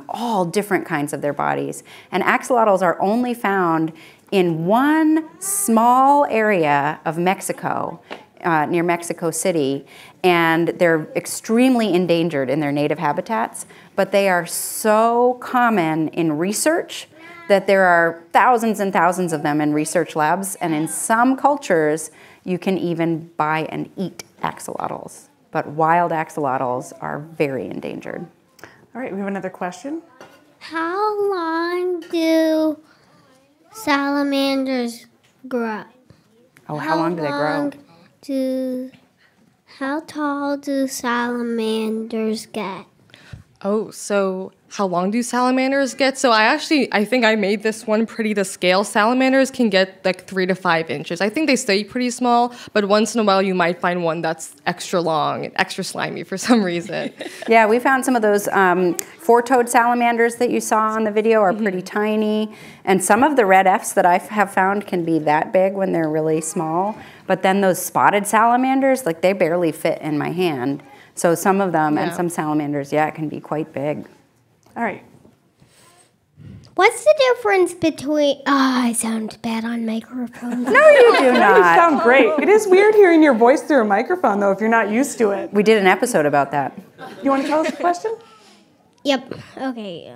Speaker 1: all different kinds of their bodies. And axolotls are only found in one small area of Mexico, near Mexico City, and they're extremely endangered in their native habitats, but they are so common in research that there are thousands and thousands of them in research labs, and in some cultures, you can even buy and eat axolotls. But wild axolotls are very endangered.
Speaker 2: All right, we have another question.
Speaker 5: How long do salamanders grow?
Speaker 1: Oh, how long do they grow?
Speaker 5: How tall do salamanders get?
Speaker 3: Oh, so how long do salamanders get? So I think I made this one pretty to scale. Salamanders can get like 3 to 5 inches. I think they stay pretty small, but once in a while you might find one that's extra long and extra slimy for some reason.
Speaker 1: Yeah, we found some of those four-toed salamanders that you saw on the video are pretty tiny, and some of the red Fs that I have found can be that big when they're really small, but then those spotted salamanders, like they barely fit in my hand. So some of them and some salamanders, can be quite big.
Speaker 2: All right.
Speaker 5: What's the difference between... I sound bad on microphones.
Speaker 1: No, you do not.
Speaker 2: You sound great. It is weird hearing your voice through a microphone, though, if you're not used to it.
Speaker 1: We did an episode about that.
Speaker 2: You want to tell us the question?
Speaker 5: Yep. Okay.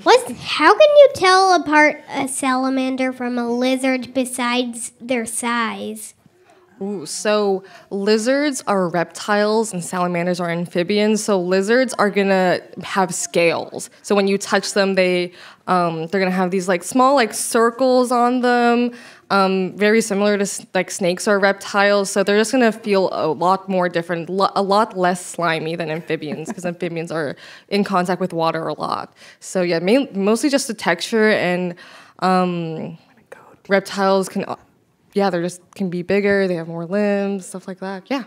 Speaker 5: How can you tell apart a salamander from a lizard besides their size?
Speaker 3: Ooh, so lizards are reptiles and salamanders are amphibians. So lizards are gonna have scales. So when you touch them, they're gonna have these like small like circles on them. very similar to like snakes or reptiles. So they're just gonna feel a lot more different, a lot less slimy than amphibians, because amphibians are in contact with water a lot. So yeah, mostly just the texture, and reptiles can, can be bigger. They have more limbs, stuff like that. Yeah.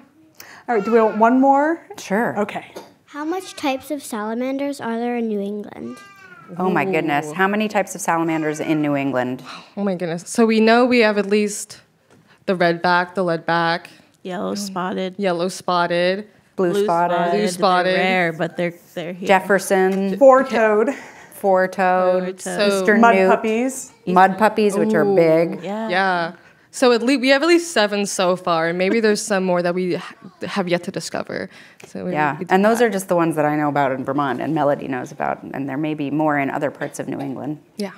Speaker 2: All right, do we want one more?
Speaker 1: Sure.
Speaker 2: Okay.
Speaker 5: How much types of salamanders are there in New England?
Speaker 1: Oh my goodness. How many types of salamanders in New England?
Speaker 3: Oh my goodness. So we know we have at least the redback, the leadback,
Speaker 6: Yellow spotted.
Speaker 1: Blue spotted.
Speaker 3: Blue spotted.
Speaker 6: They're rare, but they're here.
Speaker 1: Jefferson.
Speaker 2: Four-toed.
Speaker 1: Four-toed.
Speaker 3: So
Speaker 1: Eastern
Speaker 2: Mud
Speaker 1: newt.
Speaker 2: puppies.
Speaker 1: Mud puppies, which are big.
Speaker 3: Yeah. So we have at least 7 so far, and maybe there's some more that we have yet to discover. So
Speaker 1: Yeah, and those are just the ones that I know about in Vermont and Melody knows about, and there may be more in other parts of New England.
Speaker 3: Yeah.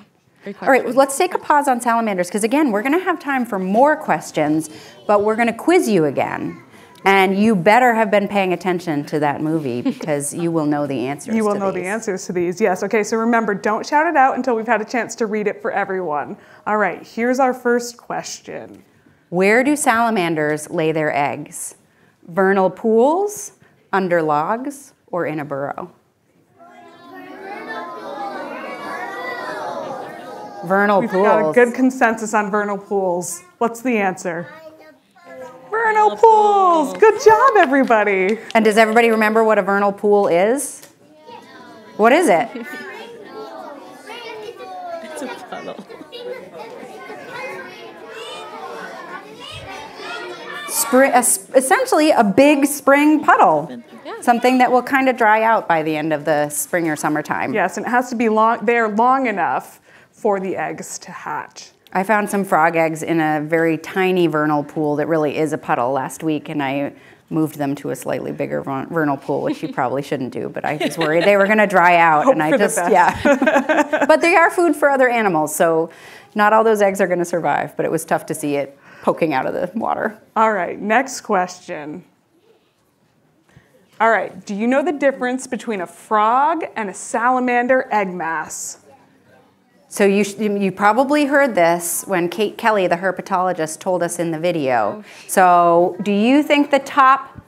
Speaker 1: All right, let's take a pause on salamanders, because again, we're going to have time for more questions, but we're going to quiz you again. And you better have been paying attention to that movie, because you will know the answers to these.
Speaker 2: You will know the answers to these, yes. Okay, so remember, don't shout it out until we've had a chance to read it for everyone. All right, here's our first question.
Speaker 1: Where do salamanders lay their eggs? Vernal pools, under logs, or in a burrow? Vernal
Speaker 2: We've
Speaker 1: pools.
Speaker 2: got a good consensus on vernal pools. What's the answer? Vernal pools. Good job, everybody.
Speaker 1: And does everybody remember what a vernal pool is? What is it?
Speaker 6: It's a puddle.
Speaker 1: Essentially a big spring puddle. Something that will kind of dry out by the end of the spring or summertime.
Speaker 2: Yes, and it has to be long enough for the eggs to hatch.
Speaker 1: I found some frog eggs in a very tiny vernal pool that really is a puddle last week, and I moved them to a slightly bigger vernal pool, which you probably shouldn't do, but I was worried they were going to dry out.
Speaker 2: Hope
Speaker 1: and I
Speaker 2: for the
Speaker 1: just,
Speaker 2: best.
Speaker 1: yeah. But they are food for other animals, so not all those eggs are going to survive, but it was tough to see it poking out of the water.
Speaker 2: All right, next question. All right, do you know the difference between a frog and a salamander egg mass?
Speaker 1: So you probably heard this when Kate Kelly, the herpetologist, told us in the video. So do you think the top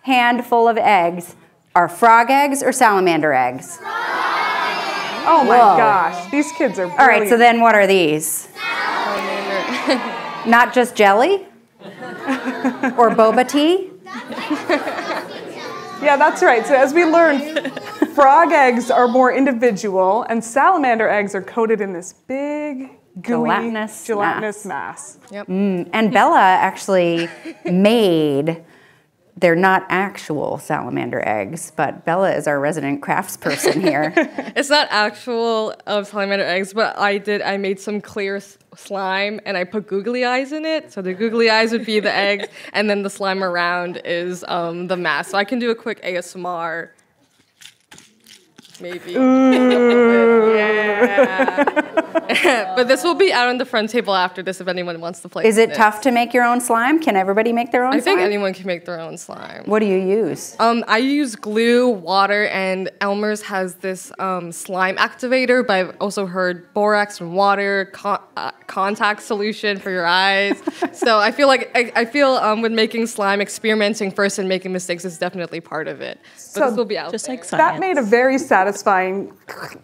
Speaker 1: handful of eggs are frog eggs or salamander eggs?
Speaker 2: Oh my gosh, these kids are brilliant.
Speaker 1: All right, so then what are these? Not just jelly? Or boba tea?
Speaker 2: Yeah, that's right. So as we learned, frog eggs are more individual, and salamander eggs are coated in this big, gooey, gelatinous mass.
Speaker 3: Yep.
Speaker 1: And Bella actually made, they're not actual salamander eggs, but Bella is our resident craftsperson here.
Speaker 3: It's not actual salamander eggs, but I made some clear slime and I put googly eyes in it. So the googly eyes would be the eggs, and then the slime around is the mass. So I can do a quick ASMR. Maybe. Yeah. But this will be out on the front table after this if anyone wants to play.
Speaker 1: Is it tough to make your own slime? Can everybody make their own slime?
Speaker 3: I think anyone can make their own slime.
Speaker 1: What do you use?
Speaker 3: I use glue, water, and Elmer's has this slime activator, but I've also heard borax and water, contact solution for your eyes. So I feel like when making slime, experimenting first and making mistakes is definitely part of it. But this will be out
Speaker 6: just
Speaker 3: there.
Speaker 6: like science.
Speaker 2: That made a very satisfying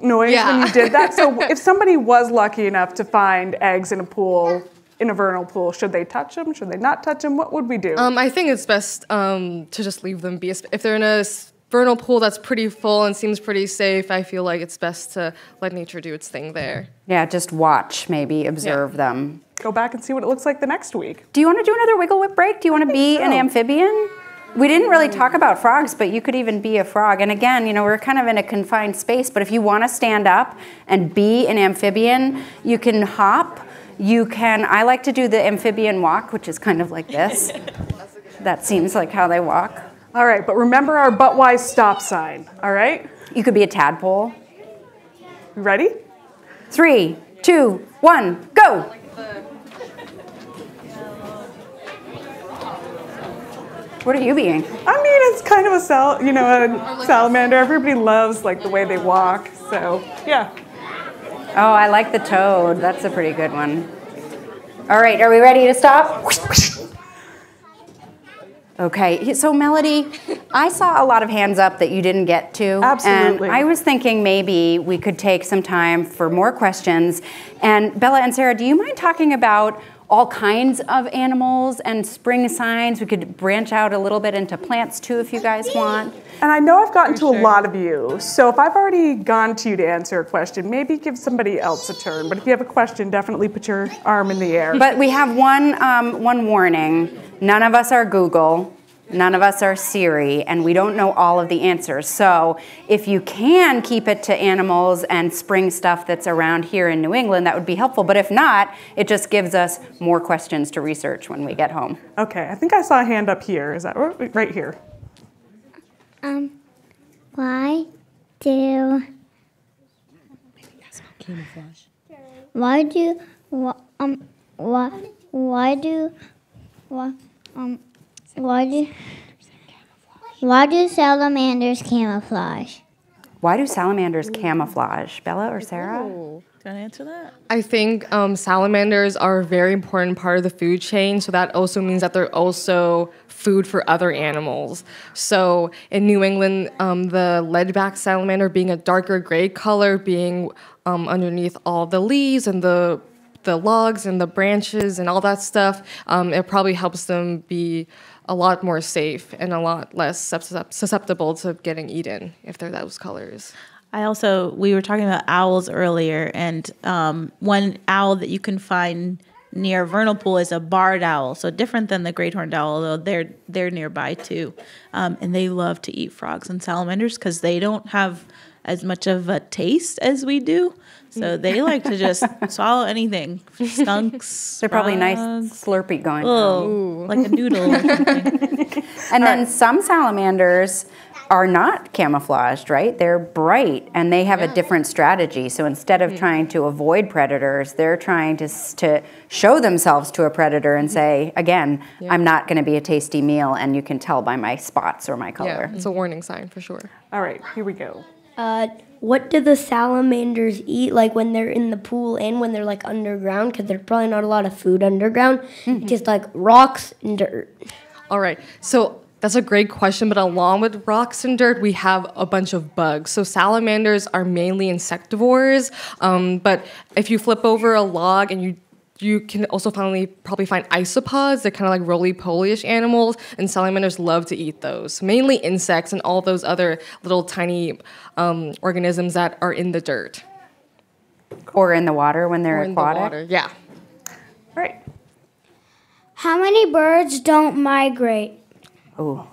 Speaker 2: noise when you did that. So if somebody was lucky enough to find eggs in a pool, in a vernal pool, should they touch them? Should they not touch them? What would we do?
Speaker 3: I think it's best to just leave them be. If they're in a vernal pool that's pretty full and seems pretty safe, I feel like it's best to let nature do its thing there.
Speaker 1: Yeah, just watch, maybe observe them.
Speaker 2: Go back and see what it looks like the next week.
Speaker 1: Do you want to do another Wiggle Whip break? Do you want to be an amphibian? We didn't really talk about frogs, but you could even be a frog. And again, we're kind of in a confined space, but if you want to stand up and be an amphibian, you can hop. I like to do the amphibian walk, which is kind of like this. That seems like how they walk.
Speaker 2: All right, but remember our butt-wise stop sign, all right?
Speaker 1: You could be a tadpole.
Speaker 2: You ready?
Speaker 1: 3, 2, 1, go! What are you being?
Speaker 2: I mean, it's kind of a salamander. Everybody loves the way they walk, so yeah.
Speaker 1: Oh, I like the toad. That's a pretty good one. All right, are we ready to stop? Okay, so Melody, I saw a lot of hands up that you didn't get to.
Speaker 2: Absolutely.
Speaker 1: And I was thinking maybe we could take some time for more questions. And Bella and Sarah, do you mind talking about all kinds of animals and spring signs? We could branch out a little bit into plants too if you guys want.
Speaker 2: And I know I've gotten to a lot of you, so if I've already gone to you to answer a question, maybe give somebody else a turn. But if you have a question, definitely put your arm in the air.
Speaker 1: But we have one warning. None of us are Google. None of us are Siri, and we don't know all of the answers. So if you can keep it to animals and spring stuff that's around here in New England, that would be helpful. But if not, it just gives us more questions to research when we get home.
Speaker 2: Okay, I think I saw a hand up here. Is that right here?
Speaker 5: Why do salamanders camouflage?
Speaker 1: Why do salamanders camouflage? Bella or Sarah?
Speaker 6: Do you want to answer that?
Speaker 3: I think salamanders are a very important part of the food chain, so that also means that they're also food for other animals. So in New England, the leadback salamander being a darker gray color, being underneath all the leaves and the logs and the branches and all that stuff, it probably helps them be a lot more safe and a lot less susceptible to getting eaten if they're those colors.
Speaker 6: We were talking about owls earlier, and one owl that you can find near vernal pool is a barred owl, so different than the great horned owl, although they're nearby too. And they love to eat frogs and salamanders because they don't have as much of a taste as we do. So they like to just swallow anything. Skunks.
Speaker 1: They're probably nice
Speaker 6: frogs.
Speaker 1: slurpy going.
Speaker 6: Like a noodle or something.
Speaker 1: And then some salamanders are not camouflaged, right? They're bright and they have a different strategy. So instead of trying to avoid predators, they're trying to show themselves to a predator and say, again, I'm not going to be a tasty meal, and you can tell by my spots or my color.
Speaker 3: Yeah, it's a warning sign for sure.
Speaker 2: All right, here we go.
Speaker 7: What do the salamanders eat, like when they're in the pool and when they're like underground? Because there's probably not a lot of food underground. Just like rocks and dirt.
Speaker 3: All right, so that's a great question, but along with rocks and dirt, we have a bunch of bugs. So salamanders are mainly insectivores, but if you flip over a log and you can also probably find isopods. They're kind of like roly-poly-ish animals, and salamanders love to eat those. Mainly insects and all those other little tiny organisms that are in the dirt.
Speaker 1: Or in the water when they're
Speaker 3: Or in the
Speaker 1: aquatic.
Speaker 3: water, yeah.
Speaker 2: All right.
Speaker 5: How many birds don't migrate?
Speaker 6: Ooh,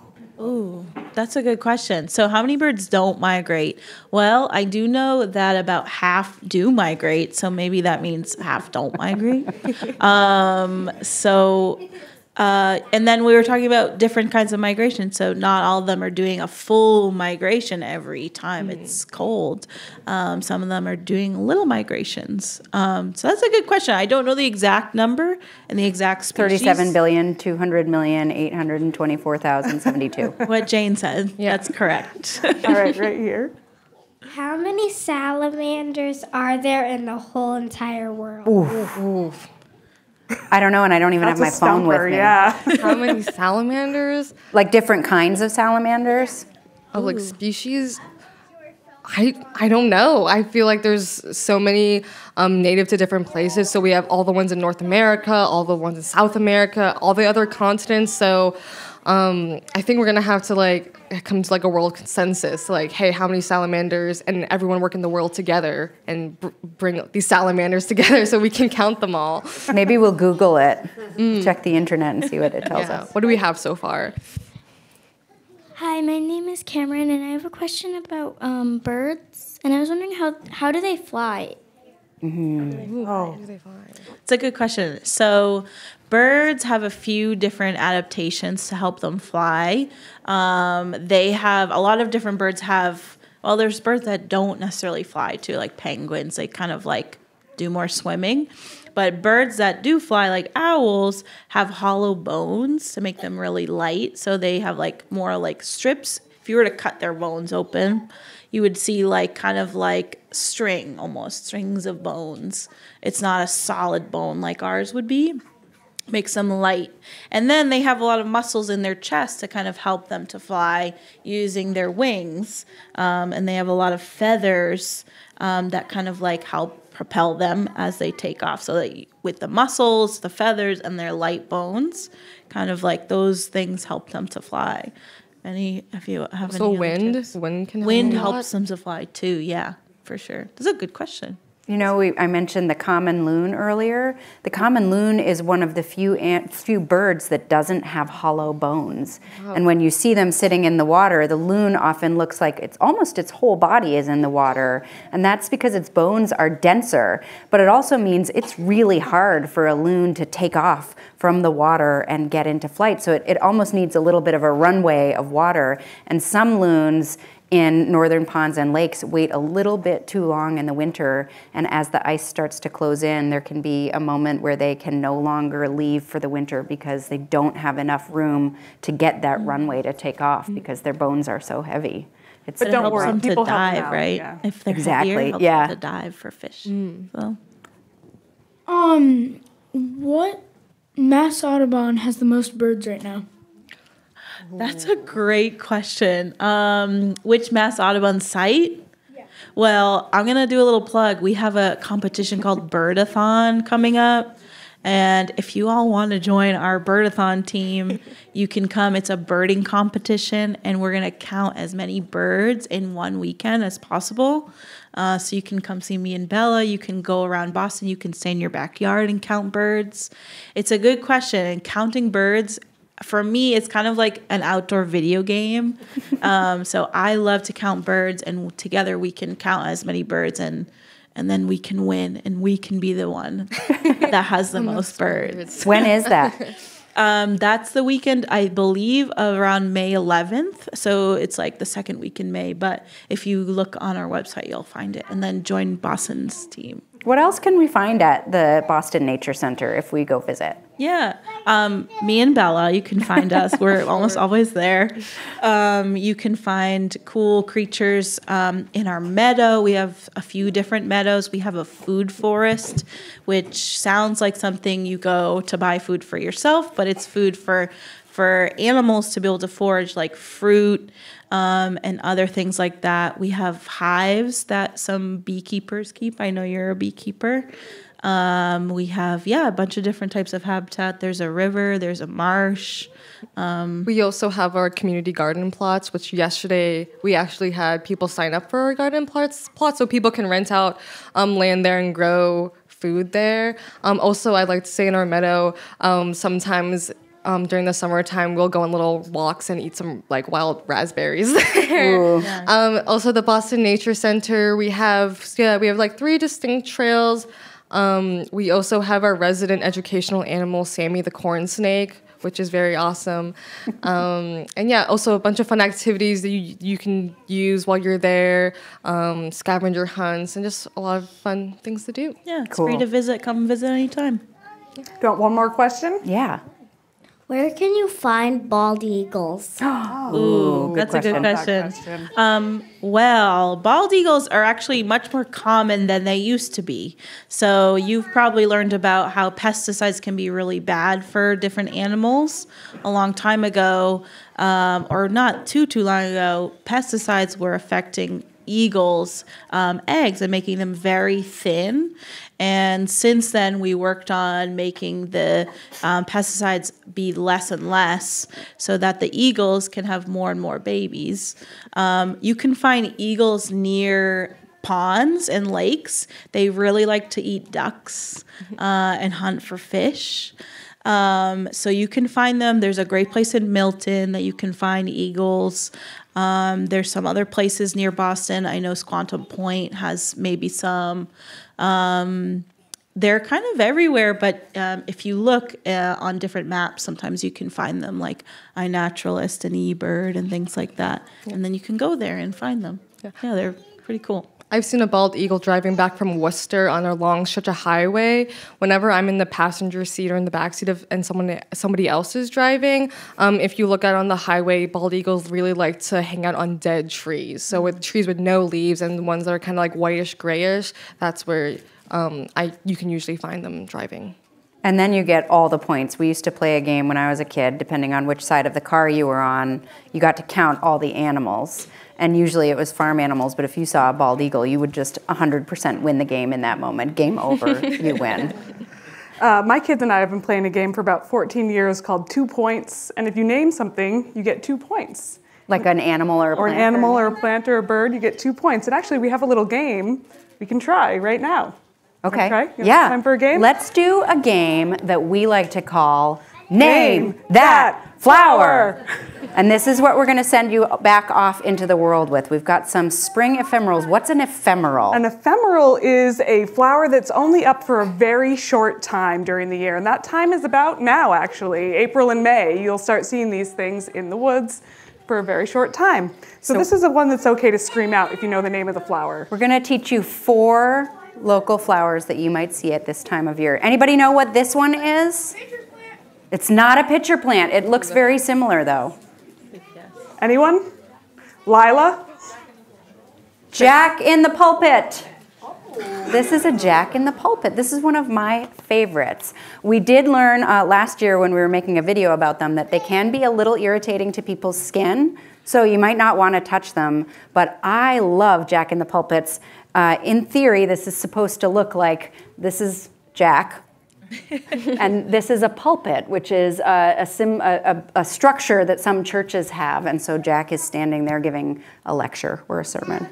Speaker 6: that's a good question. So how many birds don't migrate? Well, I do know that about half do migrate, so maybe that means half don't migrate. And then we were talking about different kinds of migration. So not all of them are doing a full migration every time it's cold. Some of them are doing little migrations. So that's a good question. I don't know the exact number and the exact species.
Speaker 1: 37,200,824,072.
Speaker 6: What Jane said. Yeah. That's correct.
Speaker 2: All right, right here.
Speaker 5: How many salamanders are there in the whole entire world?
Speaker 1: Oof. I don't know, and I don't even have my phone with me.
Speaker 2: Yeah.
Speaker 3: How many salamanders?
Speaker 1: Like different kinds of salamanders?
Speaker 3: Of like species? I don't know. I feel like there's so many native to different places. So we have all the ones in North America, all the ones in South America, all the other continents. So I think we're gonna have to come to a world consensus. Hey, how many salamanders, and everyone work in the world together and bring these salamanders together so we can count them all.
Speaker 1: Maybe we'll Google it, check the internet and see what it tells us.
Speaker 3: What do we have so far?
Speaker 11: Hi, my name is Cameron, and I have a question about birds. And I was wondering how do they fly?
Speaker 2: Oh,
Speaker 6: it's a good question. So birds have a few different adaptations to help them fly. They have a lot of different birds there's birds that don't necessarily fly too, like penguins. They kind of do more swimming. But birds that do fly, like owls, have hollow bones to make them really light. So they have more strips if you were to cut their bones open, you would see like kind of like string, almost strings of bones. It's not a solid bone like ours would be. Makes them light. And then they have a lot of muscles in their chest to kind of help them to fly using their wings. And they have a lot of feathers that kind of like help propel them as they take off. So that with the muscles, the feathers, and their light bones, kind of like those things help them to fly. If you have
Speaker 3: so
Speaker 6: any
Speaker 3: wind,
Speaker 6: tips?
Speaker 3: wind can
Speaker 6: Wind
Speaker 3: help
Speaker 6: helps them to fly too. Yeah, for sure. That's a good question.
Speaker 1: You know, I mentioned the common loon earlier. The common loon is one of the few birds that doesn't have hollow bones. Wow. And when you see them sitting in the water, the loon often looks like its whole body is in the water. And that's because its bones are denser. But it also means it's really hard for a loon to take off from the water and get into flight. So it almost needs a little bit of a runway of water. And some loons in northern ponds and lakes wait a little bit too long in the winter, and as the ice starts to close in, there can be a moment where they can no longer leave for the winter because they don't have enough room to get that runway to take off because their bones are so heavy.
Speaker 6: But don't worry, them to dive, right? Yeah. If they're heavier, it helps them to dive for fish. So.
Speaker 12: What mass Audubon has the most birds right now?
Speaker 6: That's a great question. Which Mass Audubon site? Yeah. Well, I'm going to do a little plug. We have a competition called Birdathon coming up. And if you all want to join our Birdathon team, you can come. It's a birding competition, and we're going to count as many birds in one weekend as possible. So you can come see me and Bella. You can go around Boston. You can stay in your backyard and count birds. It's a good question. And counting birds, for me, it's kind of like an outdoor video game. So I love to count birds, and together we can count as many birds, and then we can win, and we can be the one that has the most birds.
Speaker 1: When is that?
Speaker 6: That's the weekend, I believe, around May 11th. So it's like the second week in May. But if you look on our website, you'll find it, and then join Boston's team.
Speaker 1: What else can we find at the Boston Nature Center if we go visit?
Speaker 6: Yeah, me and Bella, you can find us. We're almost always there. You can find cool creatures in our meadow. We have a few different meadows. We have a food forest, which sounds like something you go to buy food for yourself, but it's food for animals to be able to forage, like fruit and other things like that. We have hives that some beekeepers keep. I know you're a beekeeper. We have, a bunch of different types of habitat. There's a river, there's a marsh.
Speaker 3: We also have our community garden plots, which yesterday we actually had people sign up for our garden plots so people can rent out land there and grow food there. Also, I'd like to say in our meadow, sometimes during the summertime, we'll go on little walks and eat some like wild raspberries there. Yeah. Also, the Boston Nature Center, we have like 3 distinct trails. We also have our resident educational animal, Sammy the corn snake, which is very awesome. Also a bunch of fun activities that you can use while you're there, scavenger hunts, and just a lot of fun things to do.
Speaker 6: Yeah, it's free to visit. Come visit anytime.
Speaker 2: Got one more question?
Speaker 1: Yeah.
Speaker 5: Where can you find bald eagles?
Speaker 6: Ooh, that's a good question. Well, bald eagles are actually much more common than they used to be. So you've probably learned about how pesticides can be really bad for different animals. A long time ago, or not too long ago, pesticides were affecting eagles' eggs and making them very thin. And since then, we worked on making the pesticides be less and less so that the eagles can have more and more babies. You can find eagles near ponds and lakes. They really like to eat ducks and hunt for fish. So you can find them. There's a great place in Milton that you can find eagles. There's some other places near Boston. I know Squantum Point has maybe some. They're kind of everywhere, but if you look on different maps, sometimes you can find them, like iNaturalist and eBird and things like that. And then you can go there and find them. Yeah, they're pretty cool.
Speaker 3: I've seen a bald eagle driving back from Worcester on a long stretch of highway. Whenever I'm in the passenger seat or in the back seat and somebody else is driving, if you look out on the highway, bald eagles really like to hang out on dead trees. So with trees with no leaves and the ones that are kind of like whitish grayish, that's where you can usually find them driving.
Speaker 1: And then you get all the points. We used to play a game when I was a kid, depending on which side of the car you were on, you got to count all the animals. And usually it was farm animals, but if you saw a bald eagle, you would just 100% win the game in that moment. Game over, you win.
Speaker 2: My kids and I have been playing a game for about 14 years called 2 Points, and if you name something, you get 2 points.
Speaker 1: Like an animal or a plant?
Speaker 2: Or an animal or a plant or a bird, you get 2 points. And actually, we have a little game we can try right now.
Speaker 1: Okay.
Speaker 2: Yeah. Time for a game?
Speaker 1: Let's do a game that we like to call Name That Flower. And this is what we're going to send you back off into the world with. We've got some spring ephemerals. What's an ephemeral?
Speaker 2: An ephemeral is a flower that's only up for a very short time during the year. And that time is about now, actually. April and May. You'll start seeing these things in the woods for a very short time. So this is the one that's okay to scream out if you know the name of the flower.
Speaker 1: We're going to teach you 4 local flowers that you might see at this time of year. Anybody know what this one is? Pitcher plant. It's not a pitcher plant. It looks very similar, though.
Speaker 2: Anyone? Lila?
Speaker 1: Jack in the pulpit. This is a jack in the pulpit. This is one of my favorites. We did learn last year when we were making a video about them that they can be a little irritating to people's skin, so you might not want to touch them, but I love jack in the pulpits. In theory, this is supposed to look like this is Jack, and this is a pulpit, which is a structure that some churches have, and so Jack is standing there giving a lecture or a sermon.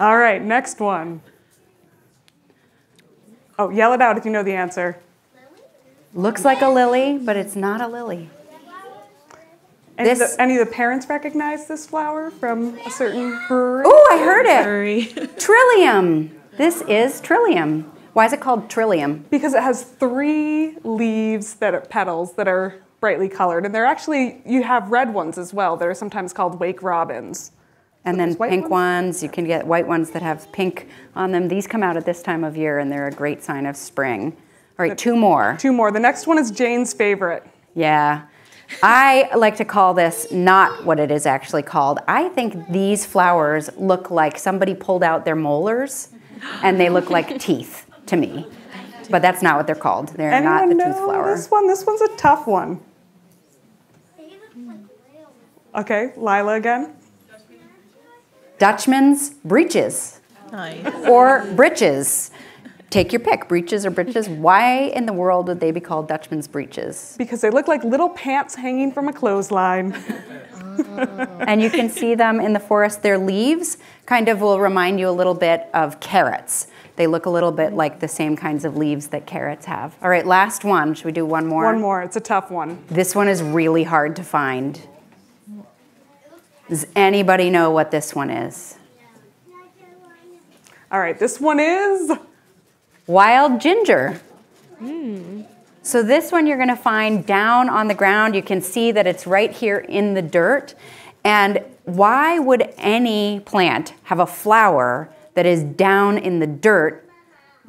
Speaker 2: All right, next one. Oh, yell it out if you know the answer.
Speaker 1: Looks like a lily, but it's not a lily.
Speaker 2: Any of the parents recognize this flower from a certain brewery?
Speaker 1: Oh, I heard it. Trillium. This is trillium. Why is it called trillium?
Speaker 2: Because it has 3 leaves that are petals that are brightly colored. And they're actually, you have red ones as well. They're sometimes called wake robins.
Speaker 1: And then pink ones. You can get white ones that have pink on them. These come out at this time of year, and they're a great sign of spring. All right, 2 more.
Speaker 2: 2 more. The next one is Jane's favorite.
Speaker 1: Yeah. I like to call this not what it is actually called. I think these flowers look like somebody pulled out their molars, and they look like teeth to me. But that's not what they're called. They're not the tooth flower.
Speaker 2: This one? This one's a tough one. Okay, Lila again.
Speaker 1: Dutchman's breeches.
Speaker 6: Nice.
Speaker 1: Or breeches. Take your pick, breeches or breeches. Why in the world would they be called Dutchman's breeches?
Speaker 2: Because they look like little pants hanging from a clothesline.
Speaker 1: And you can see them in the forest. Their leaves kind of will remind you a little bit of carrots. They look a little bit like the same kinds of leaves that carrots have. All right, last one. Should we do one more?
Speaker 2: One more. It's a tough one.
Speaker 1: This one is really hard to find. Does anybody know what this one is?
Speaker 2: All right, this one is
Speaker 1: wild ginger. So this one you're going to find down on the ground. You can see that it's right here in the dirt. And why would any plant have a flower that is down in the dirt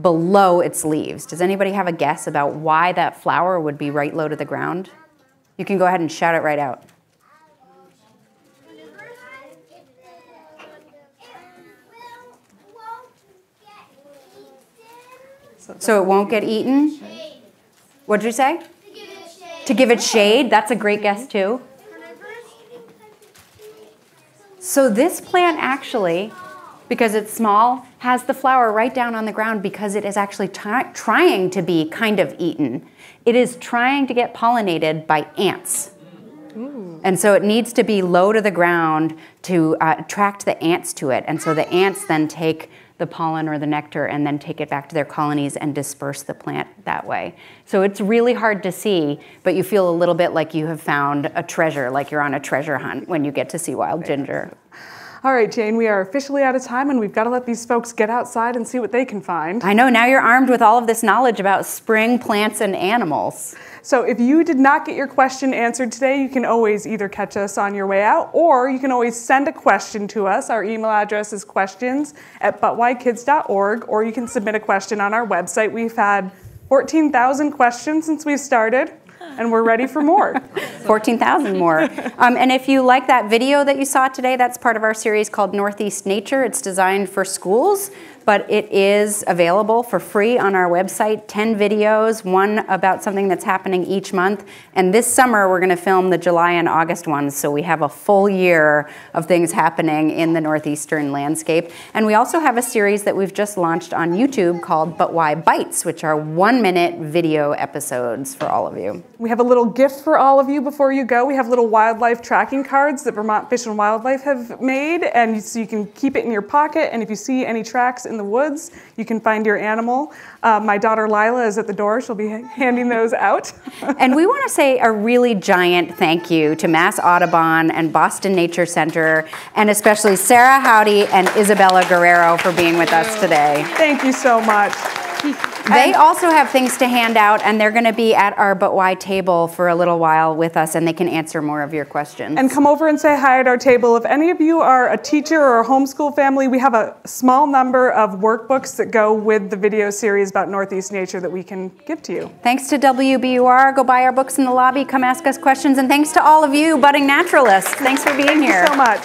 Speaker 1: below its leaves? Does anybody have a guess about why that flower would be right low to the ground? You can go ahead and shout it right out. So it won't get eaten? What did you say? To give it shade. That's a great guess too. So this plant actually, because it's small, has the flower right down on the ground because it is actually trying to be kind of eaten. It is trying to get pollinated by ants. Ooh. And so it needs to be low to the ground to attract the ants to it. And so the ants then take the pollen or the nectar and then take it back to their colonies and disperse the plant that way. So it's really hard to see, but you feel a little bit like you have found a treasure, like you're on a treasure hunt when you get to see wild ginger.
Speaker 2: All right, Jane, we are officially out of time, and we've got to let these folks get outside and see what they can find.
Speaker 1: I know, now you're armed with all of this knowledge about spring plants and animals.
Speaker 2: So if you did not get your question answered today, you can always either catch us on your way out, or you can always send a question to us. Our email address is questions@butwhykids.org, or you can submit a question on our website. We've had 14,000 questions since we started, and we're ready for more.
Speaker 1: 14,000 more. And if you like that video that you saw today, that's part of our series called Northeast Nature. It's designed for schools, but it is available for free on our website. 10 videos, one about something that's happening each month. And this summer, we're gonna film the July and August ones, so we have a full year of things happening in the Northeastern landscape. And we also have a series that we've just launched on YouTube called But Why Bites, which are 1-minute video episodes for all of you.
Speaker 2: We have a little gift for all of you before you go. We have little wildlife tracking cards that Vermont Fish and Wildlife have made, and so you can keep it in your pocket, and if you see any tracks in the woods, you can find your animal. My daughter Lila is at the door. She'll be handing those out.
Speaker 1: And we want to say a really giant thank you to Mass Audubon and Boston Nature Center, and especially Sarah Howdy and Isabella Guerrero for being with us today.
Speaker 2: Thank you so much.
Speaker 1: They also have things to hand out, and they're going to be at our But Why table for a little while with us, and they can answer more of your questions.
Speaker 2: And come over and say hi at our table. If any of you are a teacher or a homeschool family, we have a small number of workbooks that go with the video series about Northeast Nature that we can give to you.
Speaker 1: Thanks to WBUR. Go buy our books in the lobby. Come ask us questions. And thanks to all of you, budding naturalists. Thanks for being here.
Speaker 2: Thank you so much.